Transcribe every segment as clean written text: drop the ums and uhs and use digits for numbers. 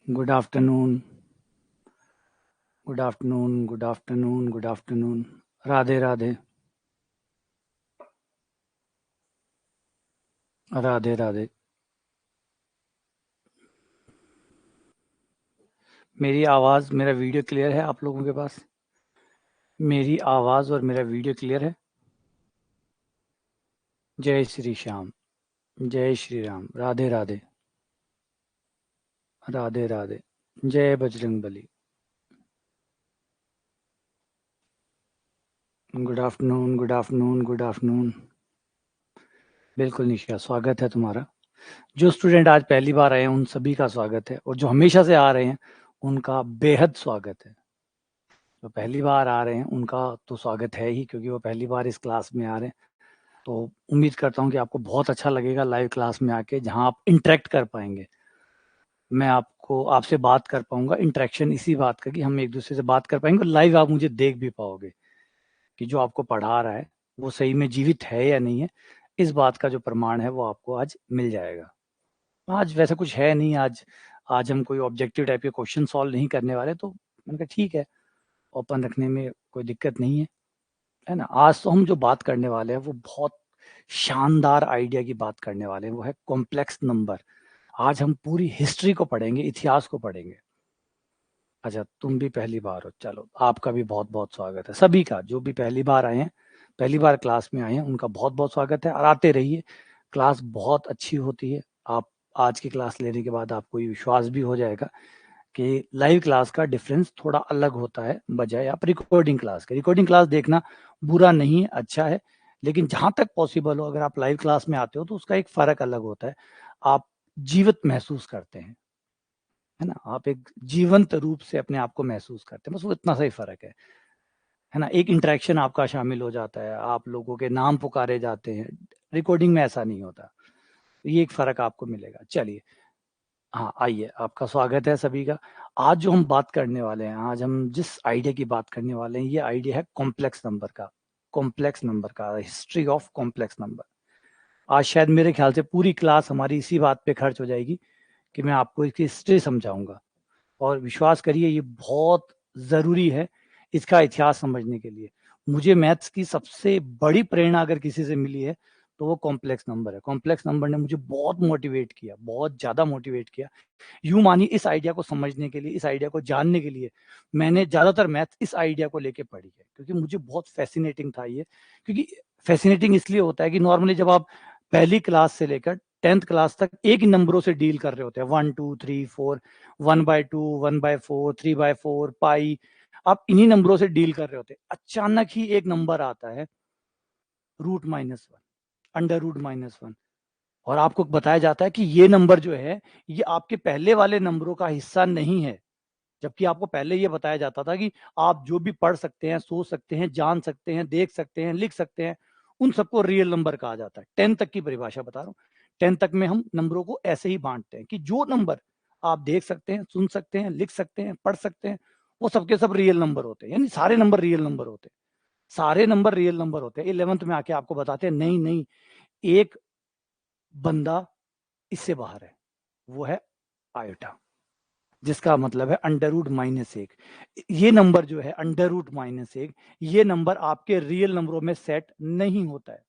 Good afternoon, good afternoon, good afternoon, good afternoon. Radhe Radhe, Radhe Radhe. मेरी आवाज़, मेरा वीडियो क्लियर है आप लोगों के पास? मेरी आवाज़ और मेरा वीडियो क्लियर है? जय श्री श्याम, जय श्री राम, राधे राधे, राधे राधे, जय Bajrangbali. Good afternoon, good afternoon, good afternoon. बिल्कुल निशा, स्वागत है तुम्हारा। जो स्टूडेंट आज पहली बार आए हैं उन सभी का स्वागत है, और जो हमेशा से आ रहे हैं उनका बेहद स्वागत है। जो पहली बार आ रहे हैं उनका तो स्वागत है ही, क्योंकि वो पहली बार इस क्लास में आ रहे हैं। तो उम्मीद करता हूँ कि आपको बहुत अच्छा लगेगा लाइव क्लास में आके, जहाँ आप इंटरेक्ट कर पाएंगे। मैं आपको आपसे बात कर पाऊंगा। इंटरेक्शन इसी बात का कि हम एक दूसरे से बात कर पाएंगे, और लाइव आप मुझे देख भी पाओगे कि जो आपको पढ़ा रहा है वो सही में जीवित है या नहीं है। इस बात का जो प्रमाण है वो आपको आज मिल जाएगा। आज वैसे कुछ है नहीं। आज हम कोई ऑब्जेक्टिव टाइप के क्वेश्चन सॉल्व नहीं करने वाले, तो मैंने कहा ठीक है, ओपन रखने में कोई दिक्कत नहीं है ना। आज तो हम जो बात करने वाले हैं वो बहुत शानदार आइडिया की बात करने वाले हैं, वो है कॉम्प्लेक्स नंबर। आज हम पूरी हिस्ट्री को पढ़ेंगे, इतिहास को पढ़ेंगे। अच्छा, तुम भी पहली बार हो, चलो आपका भी बहुत बहुत स्वागत है। सभी का, जो भी पहली बार आए हैं, पहली बार क्लास में आए हैं, उनका बहुत बहुत स्वागत है। और आते रहिए, क्लास बहुत अच्छी होती है। आप आज की क्लास लेने के बाद आपको ये विश्वास भी हो जाएगा कि लाइव क्लास का डिफरेंस थोड़ा अलग होता है बजाय आप रिकॉर्डिंग क्लास के। रिकॉर्डिंग क्लास देखना बुरा नहीं है, अच्छा है, लेकिन जहां तक पॉसिबल हो, अगर आप लाइव क्लास में आते हो तो उसका एक फर्क अलग होता है। आप जीवित महसूस करते हैं, है ना। आप एक जीवंत रूप से अपने आप को महसूस करते हैं, बस वो इतना सा ही फर्क है ना। एक इंटरेक्शन आपका शामिल हो जाता है, आप लोगों के नाम पुकारे जाते हैं। रिकॉर्डिंग में ऐसा नहीं होता। ये एक फर्क आपको मिलेगा। चलिए, हाँ आइए, आपका स्वागत है सभी का। आज जो हम बात करने वाले हैं, आज हम जिस आइडिया की बात करने वाले हैं, ये आइडिया है कॉम्प्लेक्स नंबर का। कॉम्प्लेक्स नंबर का, हिस्ट्री ऑफ कॉम्प्लेक्स नंबर। आज शायद मेरे ख्याल से पूरी क्लास हमारी इसी बात पे खर्च हो जाएगी कि मैं आपको इसकी हिस्ट्री समझाऊंगा। और विश्वास करिए, ये बहुत ज़रूरी है इसका इतिहास समझने के लिए। मुझे मैथ्स की सबसे बड़ी प्रेरणा अगर किसी से मिली है तो वो कॉम्प्लेक्स नंबर है। कॉम्प्लेक्स नंबर ने मुझे बहुत मोटिवेट किया, बहुत ज़्यादा मोटिवेट किया। यूं मानिए, इस आइडिया को समझने के लिए, इस आइडिया को जानने के लिए मैंने ज़्यादातर मैथ्स इस आइडिया को लेके पढ़ी है, क्योंकि मुझे बहुत फैसिनेटिंग था ये। क्योंकि फैसिनेटिंग इसलिए होता है कि नॉर्मली जब आप पहली क्लास से लेकर 10th क्लास तक एक ही नंबरों से डील कर रहे होते हैं, 1 2 3 4, 1/2, 1/4, 3/4, पाई, आप इन्हीं नंबरों से डील कर रहे होते हैं। अचानक ही एक नंबर आता है √-1, अंडर √-1, और आपको बताया जाता है कि ये नंबर जो है, ये आपके पहले वाले नंबरों का हिस्सा नहीं है। जबकि आपको पहले ये बताया जाता था कि आप जो भी पढ़ सकते हैं, सोच सकते हैं, जान सकते हैं, देख सकते हैं, लिख सकते हैं, उन सबको रियल नंबर कहा जाता है। 10 तक की परिभाषा बता रहा हूँ। 10 तक में हम नंबरों को ऐसे ही बांटते हैं कि जो नंबर आप देख सकते हैं, सुन सकते हैं, लिख सकते हैं, पढ़ सकते हैं, वो सबके सब रियल नंबर होते हैं। यानी सारे नंबर रियल नंबर होते हैं। सारे नंबर रियल नंबर होते हैं। 11th में आके आपको बताते हैं नहीं नहीं, एक बंदा इससे बाहर है, वो है आयोटा, जिसका मतलब है अंडर √-1। ये नंबर जो है अंडर √-1, ये नंबर आपके रियल नंबरों में सेट नहीं होता है।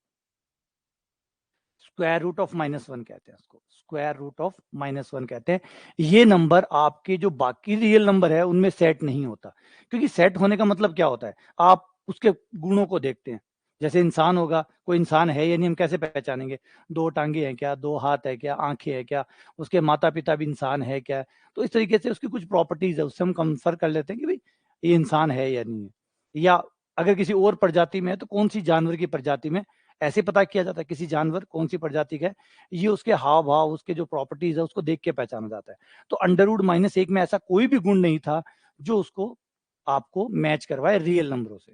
स्क्वायर रूट ऑफ -1 कहते हैं उसको, स्क्वायर रूट ऑफ -1 कहते हैं। ये नंबर आपके जो बाकी रियल नंबर है उनमें सेट नहीं होता। क्योंकि सेट होने का मतलब क्या होता है, आप उसके गुणों को देखते हैं। जैसे इंसान होगा, कोई इंसान है या नहीं, हम कैसे पहचानेंगे? 2 टांगे हैं क्या, 2 हाथ है क्या, आंखें है क्या, उसके माता पिता भी इंसान है क्या? तो इस तरीके से उसकी कुछ प्रॉपर्टीज है, उससे हम कंफर्म कर लेते हैं कि भाई ये इंसान है या नहीं है। या अगर किसी और प्रजाति में है तो कौन सी जानवर की प्रजाति में, ऐसे पता किया जाता है किसी जानवर कौन सी प्रजाति का है। ये उसके हाव भाव, उसके जो प्रॉपर्टीज है, उसको देख के पहचाना जाता है। तो अंडर √-1 में ऐसा कोई भी गुण नहीं था जो उसको आपको मैच करवाए रियल नंबरों से।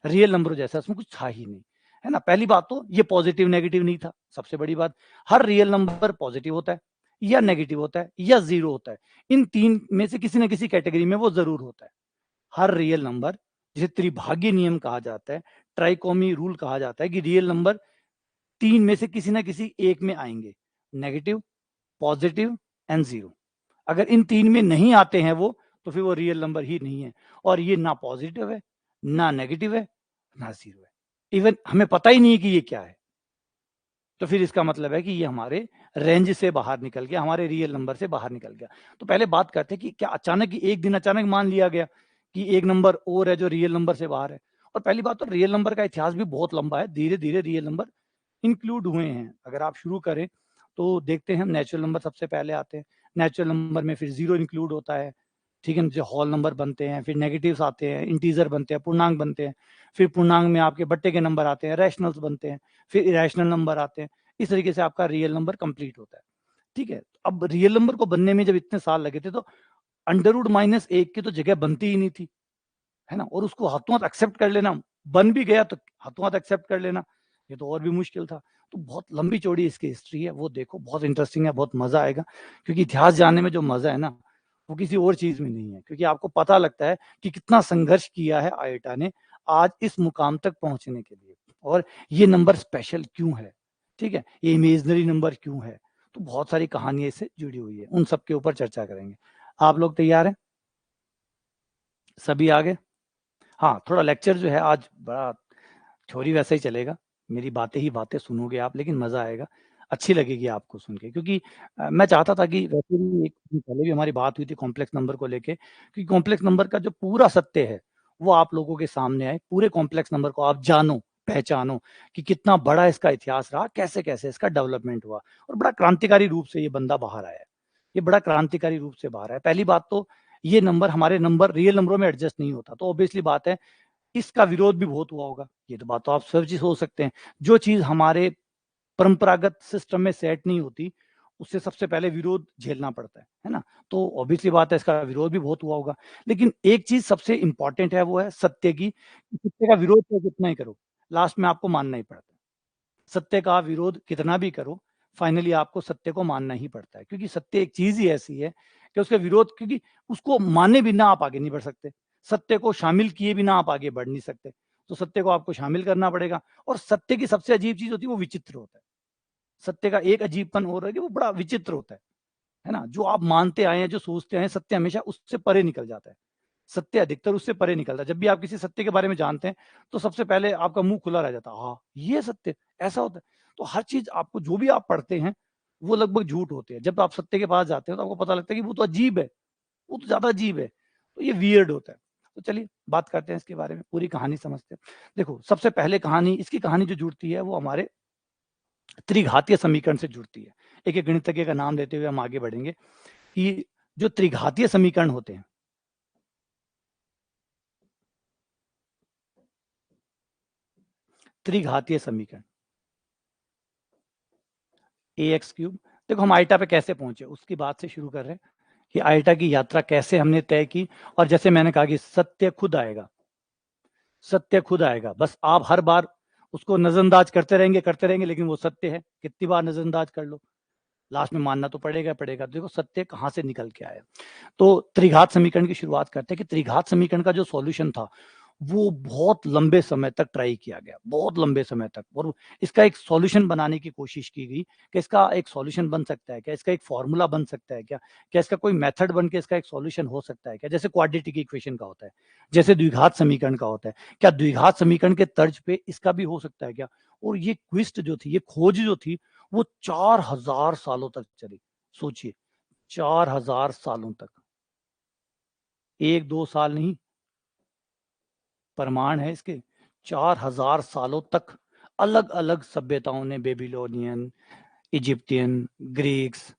रियल नंबर जैसा उसमें कुछ था ही नहीं, है ना। पहली बात तो ये पॉजिटिव नेगेटिव नहीं था। सबसे बड़ी बात, हर रियल नंबर पॉजिटिव होता है या नेगेटिव होता है या जीरो होता है। इन तीन में से किसी न किसी कैटेगरी में वो जरूर होता है। हर रियल नंबर, जिसे त्रिभागी नियम कहा जाता है, ट्राइकोमी रूल कहा जाता है, कि रियल नंबर तीन में से किसी ना किसी एक में आएंगे, नेगेटिव, पॉजिटिव एंड जीरो। अगर इन 3 में नहीं आते हैं वो, तो फिर वो रियल नंबर ही नहीं है। और ये ना पॉजिटिव है, ना नेगेटिव है, ना ज़ीरो है। इवन हमें पता ही नहीं है कि ये क्या है। तो फिर इसका मतलब है कि ये हमारे रेंज से बाहर निकल गया, हमारे रियल नंबर से बाहर निकल गया। तो पहले बात करते हैं कि क्या अचानक एक दिन अचानक मान लिया गया कि एक नंबर और है जो रियल नंबर से बाहर है। और पहली बात तो रियल नंबर का इतिहास भी बहुत लंबा है, धीरे-धीरे रियल नंबर इंक्लूड हुए हैं। अगर आप शुरू करें तो देखते हैं हम नेचुरल नंबर सबसे पहले आते हैं। नेचुरल नंबर में फिर 0 इंक्लूड होता है, ठीक है? जो होल नंबर बनते हैं, फिर नेगेटिव्स आते हैं, इंटीजर बनते हैं, पूर्णांक बनते हैं। फिर पूर्णांक में आपके बट्टे के नंबर आते हैं, रैशनल्स बनते हैं, फिर इरेशनल नंबर आते हैं। इस तरीके से आपका रियल नंबर कंप्लीट होता है, ठीक है? अब रियल नंबर को बनने में जब इतने साल लगे थे तो अंडर रूट माइनस 1 की तो जगह बनती ही नहीं थी, है ना? और उसको हाथों हाथ एक्सेप्ट कर लेना, बन भी गया तो हाथों हाथ एक्सेप्ट कर लेना, ये तो और भी मुश्किल था। तो बहुत लंबी चौड़ी इसकी हिस्ट्री है, वो देखो बहुत इंटरेस्टिंग है, बहुत मज़ा आएगा, क्योंकि इतिहास जानने में जो मज़ा है ना, वो किसी और चीज़ में नहीं है, क्योंकि आपको पता लगता है कि कितना संघर्ष किया है आयोटा ने आज इस मुकाम तक पहुँचने के लिए, और ये नंबर स्पेशल क्यों है, ठीक है? ये इमेजिनरी नंबर क्यों है? तो बहुत सारी कहानियाँ इससे जुड़ी हुई है, उन सब के ऊपर चर्चा करेंगे। आप लोग तैयार हैं? सभी आ गए? हाँ, थोड़ा लेक्चर जो है आज बड़ा थ्योरी वैसा ही चलेगा। मेरी बातें ही बातें सुनोगे आप, लेकिन मज़ा आएगा। अच्छी लगेगी आपको सुन के, क्योंकि मैं चाहता था कि वैसे भी 1 दिन पहले भी हमारी बात हुई थी कॉम्प्लेक्स नंबर को लेके, कि कॉम्प्लेक्स नंबर का जो पूरा सत्य है, वो आप लोगों के सामने आए। पूरे कॉम्प्लेक्स नंबर को आप जानो, पहचानो कि कितना बड़ा इसका इतिहास रहा, कैसे-कैसे इसका डेवलपमेंट हुआ, और बड़ा क्रांतिकारी रूप से ये बंदा बाहर आया है। ये बड़ा क्रांतिकारी रूप से बाहर आया है। पहली बात तो ये नंबर हमारे नंबर रियल नंबरों में एडजस्ट नहीं होता, तो ऑब्वियसली बात है इसका विरोध भी बहुत हुआ होगा। ये तो बात तो आप सब चीज़ सोच सकते हैं। जो चीज़ हमारे परंपरागत सिस्टम में सेट नहीं होती, उससे सबसे पहले विरोध झेलना पड़ता है ना? तो ऑब्वियसली बात है इसका विरोध भी बहुत हुआ होगा। लेकिन एक चीज़ सबसे इम्पोर्टेंट है, वो है सत्य की। सत्य का विरोध चाहे कितना ही करो, लास्ट में आपको मानना ही पड़ता है। सत्य का विरोध कितना भी करो, फाइनली आपको सत्य को मानना ही पड़ता है, क्योंकि सत्य एक चीज़ ही ऐसी है कि उसका विरोध, क्योंकि उसको माने बिना आप आगे नहीं बढ़ सकते। सत्य को शामिल किए बिना आप आगे बढ़ नहीं सकते। तो सत्य को आपको शामिल करना पड़ेगा, और सत्य की सबसे अजीब चीज़ होती है वो विचित्र होता है। सत्य का एक अजीबपन और है कि वो बड़ा विचित्र होता है ना? जो आप मानते आए हैं, जो सोचते आए हैं, सत्य हमेशा उससे परे निकल जाता है। सत्य अधिकतर उससे परे निकलता है। जब भी आप किसी सत्य के बारे में जानते हैं, तो सबसे पहले आपका मुँह खुला रह जाता है। हाँ, ये सत्य, ऐसा होता है। तो हर चीज़ आपको जो भी आप पढ़ते हैं, वो लगभग झूठ होते हैं। जब आप सत्य के पास जाते हो, तो आपको पता लगता है कि वो तो अजीब है, वो तो ज़्यादा अजीब है। तो ये वियर्ड होता है। तो चलिए बात करते हैं इसके बारे में, पूरी कहानी समझते हैं। देखो, सबसे पहले कहानी, इसकी कहानी जो जुड़ती है, वो हमारे त्रिघातीय समीकरण से जुड़ती है। एक-एक गणितज्ञ का नाम लेते हुए हम आगे बढ़ेंगे कि जो त्रिघातीय समीकरण होते हैं, त्रिघातीय समीकरण ax क्यूब, देखो हम आइटा पे कैसे पहुंचे उसकी बात से शुरू कर रहे हैं कि आइटा की यात्रा कैसे हमने तय की। और जैसे मैंने कहा कि सत्य खुद आएगा, सत्य खुद आएगा, बस आप हर बार उसको नजरअंदाज करते रहेंगे, लेकिन वो सत्य है, कितनी बार नजरअंदाज कर लो, लास्ट में मानना तो पड़ेगा पड़ेगा। तो देखो सत्य कहाँ से निकल के आया। तो त्रिघात समीकरण की शुरुआत करते हैं कि त्रिघात समीकरण का जो सॉल्यूशन था, वो बहुत लंबे समय तक ट्राई किया गया, बहुत लंबे समय तक, और इसका एक सॉल्यूशन बनाने की कोशिश की गई कि इसका एक सॉल्यूशन बन सकता है क्या, इसका एक फॉर्मूला बन सकता है क्या, क्या इसका कोई मेथड बन के इसका एक सॉल्यूशन हो सकता है क्या, जैसे क्वाड्रेटिक इक्वेशन का होता है, जैसे द्विघात समीकरण का होता है, क्या द्विघात समीकरण के तर्ज पे इसका भी हो सकता है क्या। और ये क्विस्ट जो थी, ये खोज जो थी, वो 4000 सालों तक चली। सोचिए, 4000 सालों तक, 1-2 साल नहीं, प्रमाण है इसके। 4000 सालों तक अलग-अलग सभ्यताओं ने, बेबीलोनियन, इजिप्टियन, ग्रीक्स,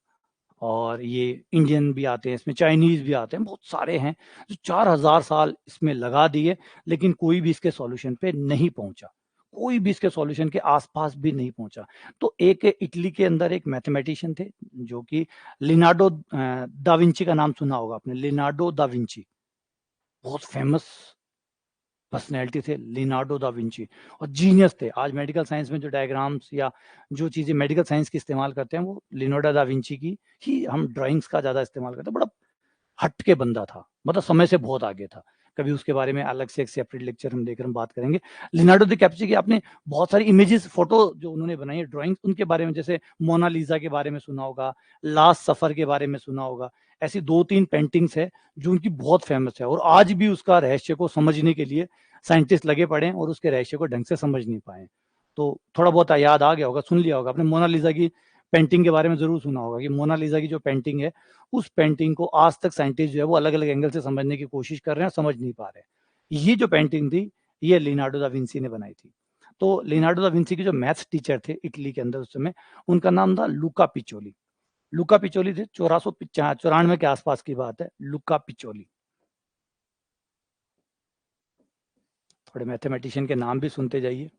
और ये इंडियन भी आते हैं इसमें, चाइनीज़ भी आते हैं, बहुत सारे हैं, जो 4000 साल इसमें लगा दिए, लेकिन कोई भी इसके सॉल्यूशन पे नहीं पहुँचा। कोई भी इसके सॉल्यूशन के आस-पास भी नहीं पहुँचा। तो एक इटली के अंदर एक मैथमेटिशियन थे, जो कि लियोनार्डो दा विंची का नाम सुना होगा आपने, लियोनार्डो दा विंची, बहुत फेमस पर्सनैलिटी थे लियोनार्डो दा विंची, और जीनियस थे। आज मेडिकल साइंस में जो डायग्राम्स या जो चीज़ें मेडिकल साइंस की इस्तेमाल करते हैं, वो लियोनार्डो दा विंची की ही हम ड्राइंग्स का ज़्यादा इस्तेमाल करते हैं। बड़ा हट के बंदा था, मतलब समय से बहुत आगे था। कभी उसके बारे में अलग से एक सेपरेट लेक्चर हम लेकर हम बात करेंगे। लियोनार्डो दी कैप्ची की आपने बहुत सारी इमेजेस, फ़ोटो जो उन्होंने बनाई है, ड्राइंग्स, उनके बारे में, जैसे मोनालिसा के बारे में सुना होगा, लास्ट सफ़र के बारे में सुना होगा, ऐसी 2-3 पेंटिंग्स है जो उनकी बहुत फेमस है और आज भी उसका रहस्य को समझने के लिए साइंटिस्ट लगे पड़े हैं और उसके रहस्य को ढंग से समझ नहीं पाए। तो थोड़ा बहुत याद आ गया होगा, सुन लिया होगा आपने। मोनालिसा की पेंटिंग के बारे में ज़रूर सुना होगा कि मोनालिसा की जो पेंटिंग है, उस पेंटिंग को आज तक साइंटिस्ट जो है वो अलग-अलग एंगल से समझने की कोशिश कर रहे हैं, समझ नहीं पा रहे हैं। ये जो पेंटिंग थी, ये लियोनार्डो दा विंसी ने बनाई थी। तो लियोनार्डो दा विंसी के जो मैथ्स टीचर थे इटली के अंदर उस समय, उनका नाम था लुका पिचोली। लुका पिचोली थे 1494 के आसपास की बात है, लुका पिचोली। थोड़े मैथमेटिशियन के नाम भी सुनते जाइए।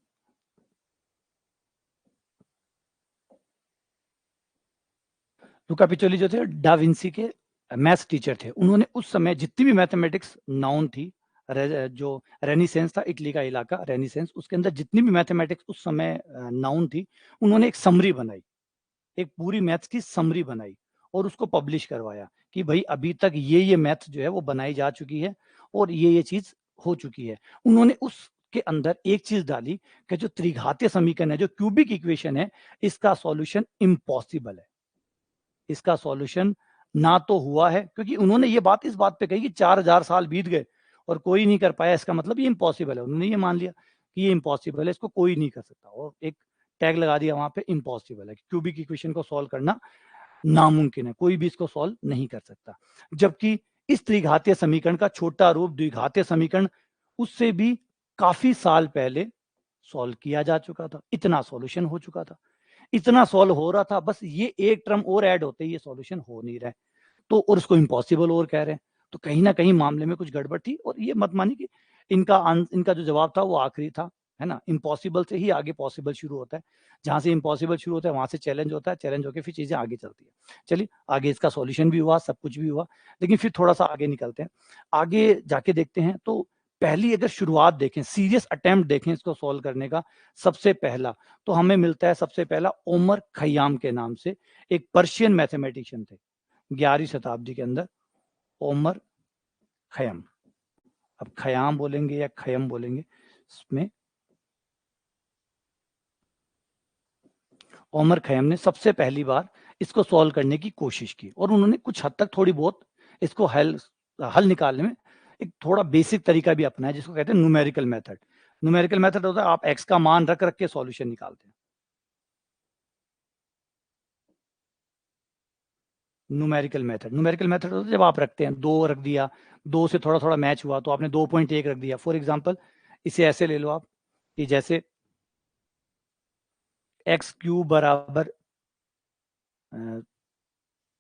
लुका पिचोली जो थे डा विंसी के मैथ्स टीचर थे। उन्होंने उस समय जितनी भी मैथमेटिक्स नाउन थी, जो रेनिसेंस था इटली का इलाका, रेनिसेंस, उसके अंदर जितनी भी मैथमेटिक्स उस समय नाउन थी, उन्होंने एक समरी बनाई, एक पूरी मैथ्स की समरी बनाई और उसको पब्लिश करवाया कि भाई अभी तक ये मैथ्स जो है वो बनाई जा चुकी है और ये चीज हो चुकी है। उन्होंने उसके अंदर एक चीज डाली कि जो त्रिघातीय समीकरण है, जो क्यूबिक इक्वेशन है, इसका सॉल्यूशन इम्पॉसिबल है। इसका सॉल्यूशन ना तो हुआ है, क्योंकि उन्होंने ये बात इस बात पे कही कि 4000 साल बीत गए और कोई नहीं कर पाया, इसका मतलब ये इम्पॉसिबल है। उन्होंने ये मान लिया कि ये इम्पॉसिबल है, इसको कोई नहीं कर सकता और एक टैग लगा दिया वहां पे, इम्पॉसिबल है। क्यूबिक इक्वेशन को सॉल्व करना नामुमकिन है, कोई भी इसको सॉल्व नहीं कर सकता। जबकि इस त्रिघातीय समीकरण का छोटा रूप द्विघातीय समीकरण उससे भी काफी साल पहले सॉल्व किया जा चुका था, इतना सॉल्यूशन हो चुका था, इतना सॉल्व हो रहा था, बस ये एक टर्म और ऐड होते ही ये सॉल्यूशन हो नहीं रहा है। तो और उसको इम्पॉसिबल और कह रहे हैं। तो कहीं ना कहीं मामले में कुछ गड़बड़ थी और ये मत मानिए कि इनका जो जवाब था वो आखिरी था, है ना। इम्पॉसिबल से ही आगे पॉसिबल शुरू होता है, जहां से इम्पॉसिबल शुरू होता है वहां से चैलेंज होता है, चैलेंज होकर फिर चीजें आगे चलती है। चलिए, आगे इसका सॉल्यूशन भी हुआ, सब कुछ भी हुआ, लेकिन फिर थोड़ा सा आगे निकलते हैं, आगे जाके देखते हैं। तो पहली अगर शुरुआत देखें, सीरियस अटेम्प्ट देखें इसको सॉल्व करने का, सबसे पहला तो हमें मिलता है, सबसे पहला ओमर खयाम के नाम से एक पर्शियन मैथमेटिशियन थे 11वीं शताब्दी के अंदर, ओमर खयाम। अब खयाम बोलेंगे या खयम बोलेंगे, इसमें ओमर खयम ने सबसे पहली बार इसको सॉल्व करने की कोशिश की और उन्होंने कुछ हद तक थोड़ी बहुत इसको हल निकालने में एक थोड़ा बेसिक तरीका भी अपनाया, जिसको कहते हैं न्यूमेरिकल मेथड। न्यूमेरिकल मेथड होता है आप एक्स का मान रख रख के सॉल्यूशन निकालते हैं। न्यूमेरिकल मेथड होता है जब आप रखते हैं, 2 रख दिया, 2 से थोड़ा थोड़ा मैच हुआ तो आपने 2.1 रख दिया। फॉर एग्जाम्पल इसे ऐसे ले लो आप कि जैसे एक्स क्यूब बराबर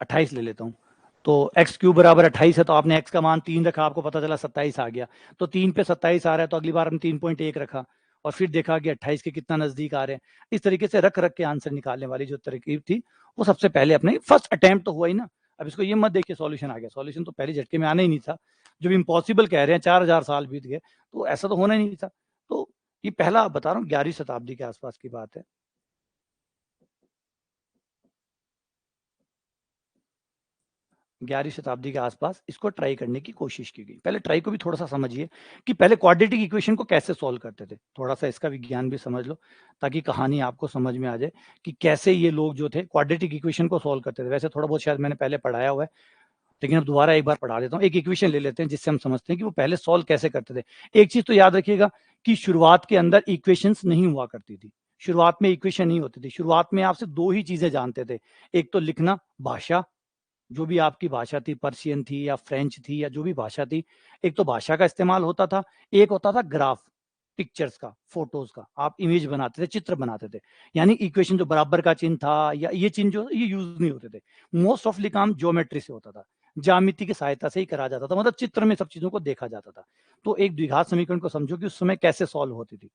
28 ले लेता हूँ। तो एक्स क्यूब बराबर 28 है, तो आपने एक्स का मान 3 रखा, आपको पता चला 27 आ गया। तो 3 पे 27 आ रहा है, तो अगली बार हमने 3.1 रखा और फिर देखा कि 28 के कितना नजदीक आ रहे हैं। इस तरीके से रख रख के आंसर निकालने वाली जो तरकीब थी, वो सबसे पहले अपने फर्स्ट अटेम्प्ट तो हुआ ही ना। अब इसको ये मत देखिए सॉल्यूशन आ गया, सॉल्यूशन तो पहले झटके में आना ही नहीं था। जब इम्पॉसिबल कह रहे हैं, 4000 साल बीत गए, तो ऐसा तो होना ही नहीं था। तो ये पहला बता रहा हूँ 11वीं शताब्दी के आसपास की बात है। 11वीं शताब्दी के आसपास इसको ट्राई करने की कोशिश की गई। पहले ट्राई को भी थोड़ा सा समझिए कि पहले क्वाड्रेटिक इक्वेशन को कैसे सॉल्व करते थे, थोड़ा सा इसका विज्ञान भी समझ लो ताकि कहानी आपको समझ में आ जाए कि कैसे ये लोग जो थे क्वाड्रेटिक इक्वेशन को सॉल्व करते थे। वैसे थोड़ा बहुत शायद मैंने पहले पढ़ाया हुआ है, लेकिन अब दोबारा एक बार पढ़ा देता हूँ। एक इक्वेशन ले लेते हैं जिससे हम समझते हैं कि वो पहले सॉल्व कैसे करते थे। एक चीज तो याद रखिएगा कि शुरुआत के अंदर इक्वेशंस नहीं हुआ करती थी, शुरुआत में इक्वेशन नहीं होती थी। शुरुआत में आपसे 2 ही चीजें जानते थे, एक तो लिखना, भाषा, जो भी आपकी भाषा थी, पर्शियन थी या फ्रेंच थी या जो भी भाषा थी, एक तो भाषा का इस्तेमाल होता था, एक होता था ग्राफ, पिक्चर्स का, फोटोज का, आप इमेज बनाते थे, चित्र बनाते थे। यानी इक्वेशन जो बराबर का चिन्ह था या ये चिन्ह जो ये यूज नहीं होते थे। मोस्ट ऑफली काम ज्योमेट्री से होता था, ज्यामिति की सहायता से ही करा जाता था, मतलब चित्र में सब चीजों को देखा जाता था। तो एक द्विघात समीकरण को समझो कि उस समय कैसे सॉल्व होती थी।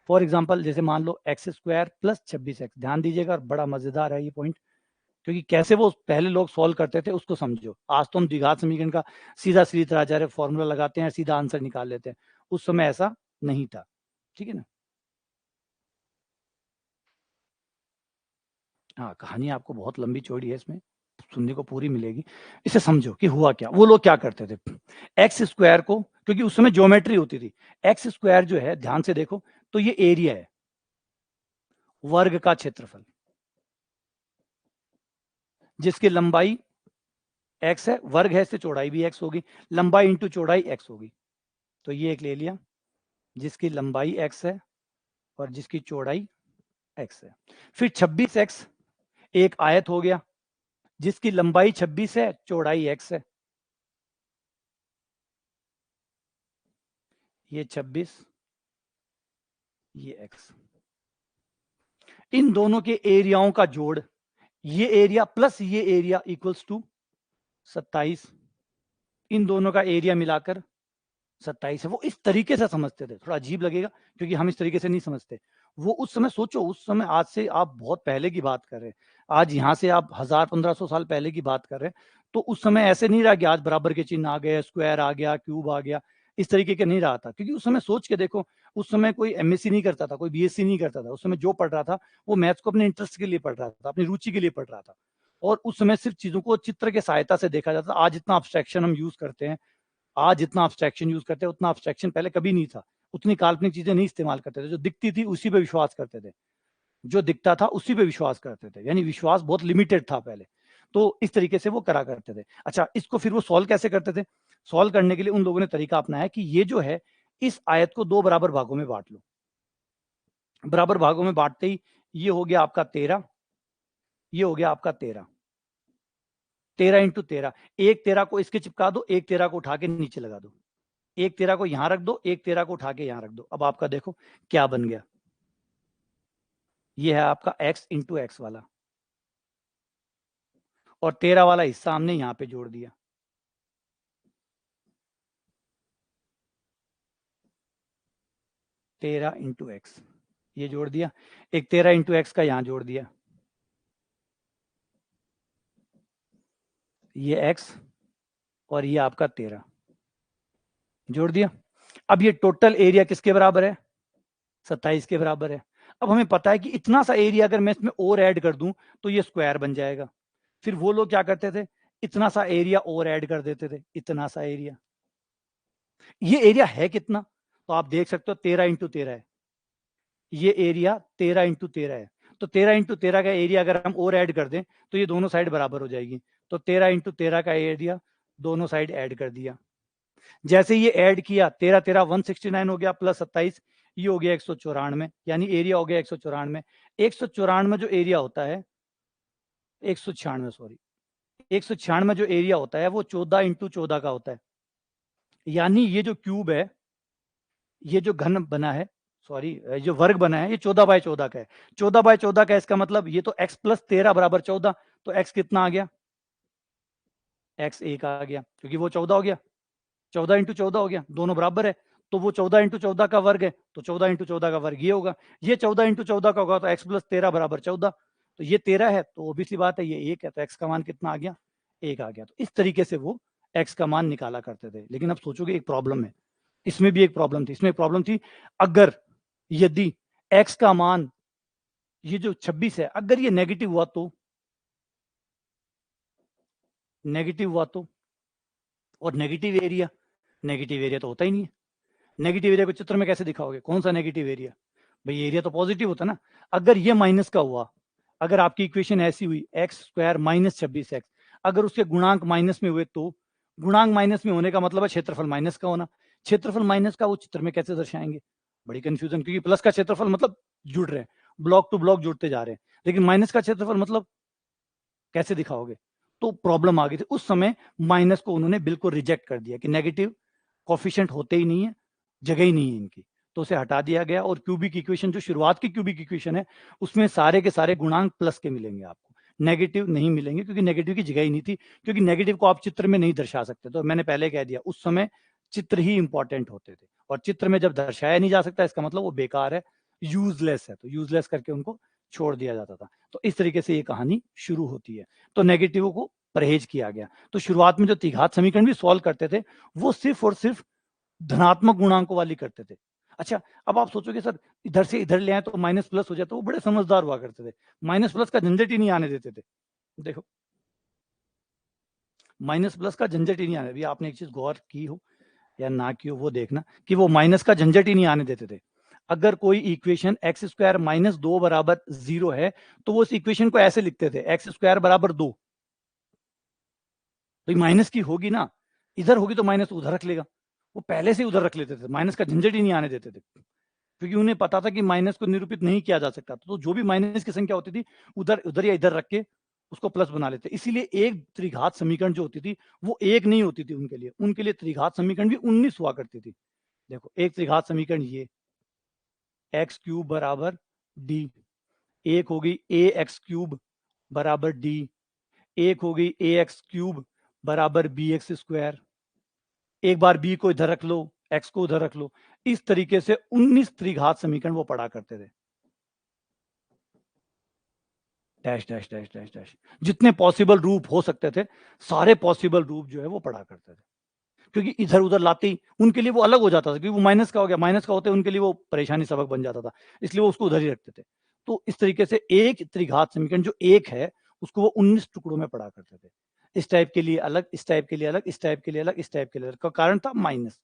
फॉर एग्जाम्पल जैसे मान लो एक्स स्क्वायर प्लस 26x, ध्यान दीजिएगा, बड़ा मजेदार है ये पॉइंट, क्योंकि कैसे वो पहले लोग सॉल्व करते थे उसको समझो। आज तो हम द्विघात समीकरण का सीधा सीधा फॉर्मूला लगाते हैं, सीधा आंसर निकाल लेते हैं, उस समय ऐसा नहीं था। ठीक है ना। हाँ, कहानी आपको बहुत लंबी चौड़ी है, इसमें सुनने को पूरी मिलेगी। इसे समझो कि हुआ क्या, वो लोग क्या करते थे। एक्स स्क्वायर को, क्योंकि उस समय ज्योमेट्री होती थी, एक्स स्क्वायर जो है ध्यान से देखो तो ये एरिया है, वर्ग का क्षेत्रफल, जिसकी लंबाई x है, वर्ग है, इससे चौड़ाई भी x होगी, लंबाई इंटू चौड़ाई x होगी। तो ये एक ले लिया जिसकी लंबाई x है और जिसकी चौड़ाई x है। फिर 26x एक आयत हो गया जिसकी लंबाई 26 है, चौड़ाई x है। ये 26, ये x। इन दोनों के एरियाओं का जोड़, ये एरिया प्लस ये एरिया इक्वल्स टू 27। इन दोनों का एरिया मिलाकर 27 है। वो इस तरीके से समझते थे, थोड़ा अजीब लगेगा क्योंकि हम इस तरीके से नहीं समझते। वो उस समय सोचो, उस समय आज से आप बहुत पहले की बात कर रहे हैं, आज यहाँ से आप 1000-1500 साल पहले की बात कर रहे हैं। तो उस समय ऐसे नहीं रहा कि आज बराबर के चिन्ह आ गए, स्क्वायर आ गया, क्यूब आ गया, इस तरीके के नहीं रहा था। क्योंकि उस समय सोच के देखो, उस समय कोई एमएससी नहीं करता था, कोई बीएससी नहीं करता था। उस समय जो पढ़ रहा था वो मैथ्स को अपने इंटरेस्ट के लिए पढ़ रहा था, अपनी रुचि के लिए पढ़ रहा था। और उस समय सिर्फ चीजों को चित्र के सहायता से देखा जाता था। आज इतना अब्स्ट्रैक्शन हम यूज करते हैं, आज इतना अब्स्ट्रैक्शन यूज करते हैं, उतना अब्स्ट्रैक्शन पहले कभी नहीं था। उतनी काल्पनिक चीजें नहीं इस्तेमाल करते थे, जो दिखती थी उसी पे विश्वास करते थे, जो दिखता था उसी पे विश्वास करते थे, यानी विश्वास बहुत लिमिटेड था पहले। तो इस तरीके से वो करा करते थे। अच्छा, इसको फिर वो सॉल्व कैसे करते थे? सॉल्व करने के लिए उन लोगों ने तरीका अपनाया कि ये जो है, इस आयत को 2 बराबर भागों में बांट लो। बराबर भागों में बांटते ही ये हो गया आपका 13, ये हो गया आपका 13। 13 इंटू 13, एक 13 को इसके चिपका दो, एक 13 को उठा के नीचे लगा दो, एक 13 को यहां रख दो, एक 13 को उठा के यहां रख दो। अब आपका देखो क्या बन गया, ये है आपका x इंटू एक्स वाला, और 13 वाला हिस्सा हमने यहां पे जोड़ दिया। तेरह इंटू एक्स ये जोड़ दिया, एक 13 इंटू एक्स का यहां जोड़ दिया, ये x और ये आपका 13 जोड़ दिया। अब ये टोटल एरिया किसके बराबर है? 27 के बराबर है। अब हमें पता है कि इतना सा एरिया अगर मैं इसमें और ऐड कर दूं तो ये स्क्वायर बन जाएगा। फिर वो लोग क्या करते थे, इतना सा एरिया और ऐड कर देते थे, इतना सा एरिया। ये एरिया है कितना? तो आप देख सकते हो 13 इंटू 13 है, ये एरिया 13 इंटू 13 है। तो 13 इंटू 13 का एरिया अगर हम और ऐड कर दें तो ये दोनों साइड बराबर हो जाएगी। तो 13 इंटू 13 का एरिया दोनों साइड ऐड कर दिया। जैसे ये ऐड किया, 13 13 169 हो गया, प्लस 27 ये हो गया 194, यानी एरिया हो गया 194। 194 जो एरिया होता है, 196 सॉरी, 196 जो एरिया होता है वो 14 इंटू 14 का होता है। यानी ये जो क्यूब है, ये जो घन बना है, सॉरी जो वर्ग बना है, ये 14 बाय 14 का है। 14 बाय 14 का इसका मतलब ये तो x प्लस 13 बराबर 14। तो x कितना आ गया? x 1 आ गया, क्योंकि वो 14 हो गया, 14 इंटू 14 हो गया, दोनों बराबर है। तो वो 14 इंटू 14 का वर्ग है, तो 14 इंटू 14 का वर्ग ये होगा। ये 14 इंटू 14 का होगा, तो x प्लस 13 बराबर 14। तो ये 13 है, तो ऑब्वियसली बात है ये 1 है, तो x का मान कितना आ गया? 1 आ गया। तो इस तरीके से वो x का मान निकाला करते थे। लेकिन अब सोचोगे एक प्रॉब्लम है, इसमें भी एक प्रॉब्लम थी। इसमें एक प्रॉब्लम थी, अगर यदि x का मान ये जो 26 है, अगर ये नेगेटिव हुआ तो, नेगेटिव हुआ तो, और नेगेटिव एरिया तो होता ही नहीं है। नेगेटिव एरिया को चित्र में कैसे दिखाओगे? कौन सा नेगेटिव एरिया? भाई एरिया तो पॉजिटिव होता ना। अगर ये माइनस का हुआ, अगर आपकी इक्वेशन ऐसी हुई एक्स स्क्वायर माइनस 26x, अगर उसके गुणांक माइनस में हुए तो, गुणांक माइनस में होने का मतलब है क्षेत्रफल माइनस का होना। क्षेत्रफल माइनस का वो चित्र में कैसे दर्शाएंगे? बड़ी कंफ्यूजन, क्योंकि प्लस का क्षेत्रफल मतलब जुड़ रहे हैं, ब्लॉक टू ब्लॉक जुड़ते जा रहे हैं, लेकिन माइनस का क्षेत्रफल मतलब कैसे दिखाओगे? तो प्रॉब्लम आ गई थी उस समय। माइनस को उन्होंने बिल्कुल रिजेक्ट कर दिया कि नेगेटिव कोफिशिएंट होते ही नहीं है, जगह ही नहीं है इनकी, तो उसे हटा दिया गया। और क्यूबिक इक्वेशन जो शुरुआत की क्यूबिक इक्वेशन है, उसमें सारे के सारे गुणांक प्लस के मिलेंगे आपको, नेगेटिव नहीं मिलेंगे, क्योंकि नेगेटिव की जगह ही नहीं थी। क्योंकि नेगेटिव को आप चित्र में नहीं दर्शा सकते, तो मैंने पहले कह दिया उस समय चित्र ही इंपॉर्टेंट होते थे, और चित्र में जब दर्शाया नहीं जा सकता इसका मतलब वो बेकार है, यूजलेस है, तो यूजलेस करके उनको छोड़ दिया जाता था। तो इस तरीके से ये कहानी शुरू होती है। तो नेगेटिव को परहेज किया गया। तो शुरुआत में जो त्रिघात समीकरण भी सॉल्व करते थे, वो सिर्फ और सिर्फ धनात्मक गुणांकों वाली करते थे। अच्छा, अब आप सोचोगे सर इधर से इधर ले आए तो माइनस प्लस हो जाए, तो वो बड़े समझदार हुआ करते थे, माइनस प्लस का झंझट ही नहीं आने देते थे। देखो, माइनस प्लस का झंझट ही नहीं आने, अभी आपने एक चीज गौर की हो या ना की हो वो देखना, कि वो माइनस का झंझट ही नहीं आने देते थे। अगर कोई इक्वेशन एक्स स्क्वायर माइनस 2 बराबर 0 है, तो वो उस इक्वेशन को ऐसे लिखते थे, एक्स स्क्वायर बराबर 2। तो माइनस की होगी ना, इधर होगी तो माइनस उधर रख लेगा, वो पहले से उधर रख लेते थे, माइनस का झंझट ही नहीं आने देते थे, क्योंकि उन्हें पता था कि माइनस को निरूपित नहीं किया जा सकता, तो जो भी माइनस की संख्या होती थी उधर उधर या इधर रख के उसको प्लस बना लेते। इसीलिए एक त्रिघात समीकरण जो होती थी वो एक नहीं होती थी उनके लिए त्रिघात समीकरण भी 19 हुआ करती थी। देखो एक त्रिघात समीकरण ये एक्स क्यूब बराबर डी, एक होगी ए एक्स क्यूब बराबर डी, एक होगी ए एक्स क्यूब बराबर बी एक्स स्क्वायर, एक बार बी को इधर रख लो, एक्स को उधर रख लो। इस तरीके से 19 त्रिघात समीकरण वो पढ़ा करते थे। Dash dash dash dash dash, जितने पॉसिबल रूप हो सकते थे सारे पॉसिबल रूप जो है वो पढ़ा करते थे, क्योंकि इधर उधर लाते ही उनके लिए वो अलग हो जाता था, क्योंकि वो माइनस का हो गया, माइनस का होते उनके लिए वो परेशानी सबक बन जाता था, इसलिए वो उसको उधर ही रखते थे। तो इस तरीके से एक त्रिघात समीकरण जो एक है उसको वो 19 टुकड़ों में पढ़ा करते थे। इस टाइप के लिए अलग, इस टाइप के लिए अलग, इस टाइप के लिए अलग, इस टाइप के लिए अलग, का कारण था माइनस।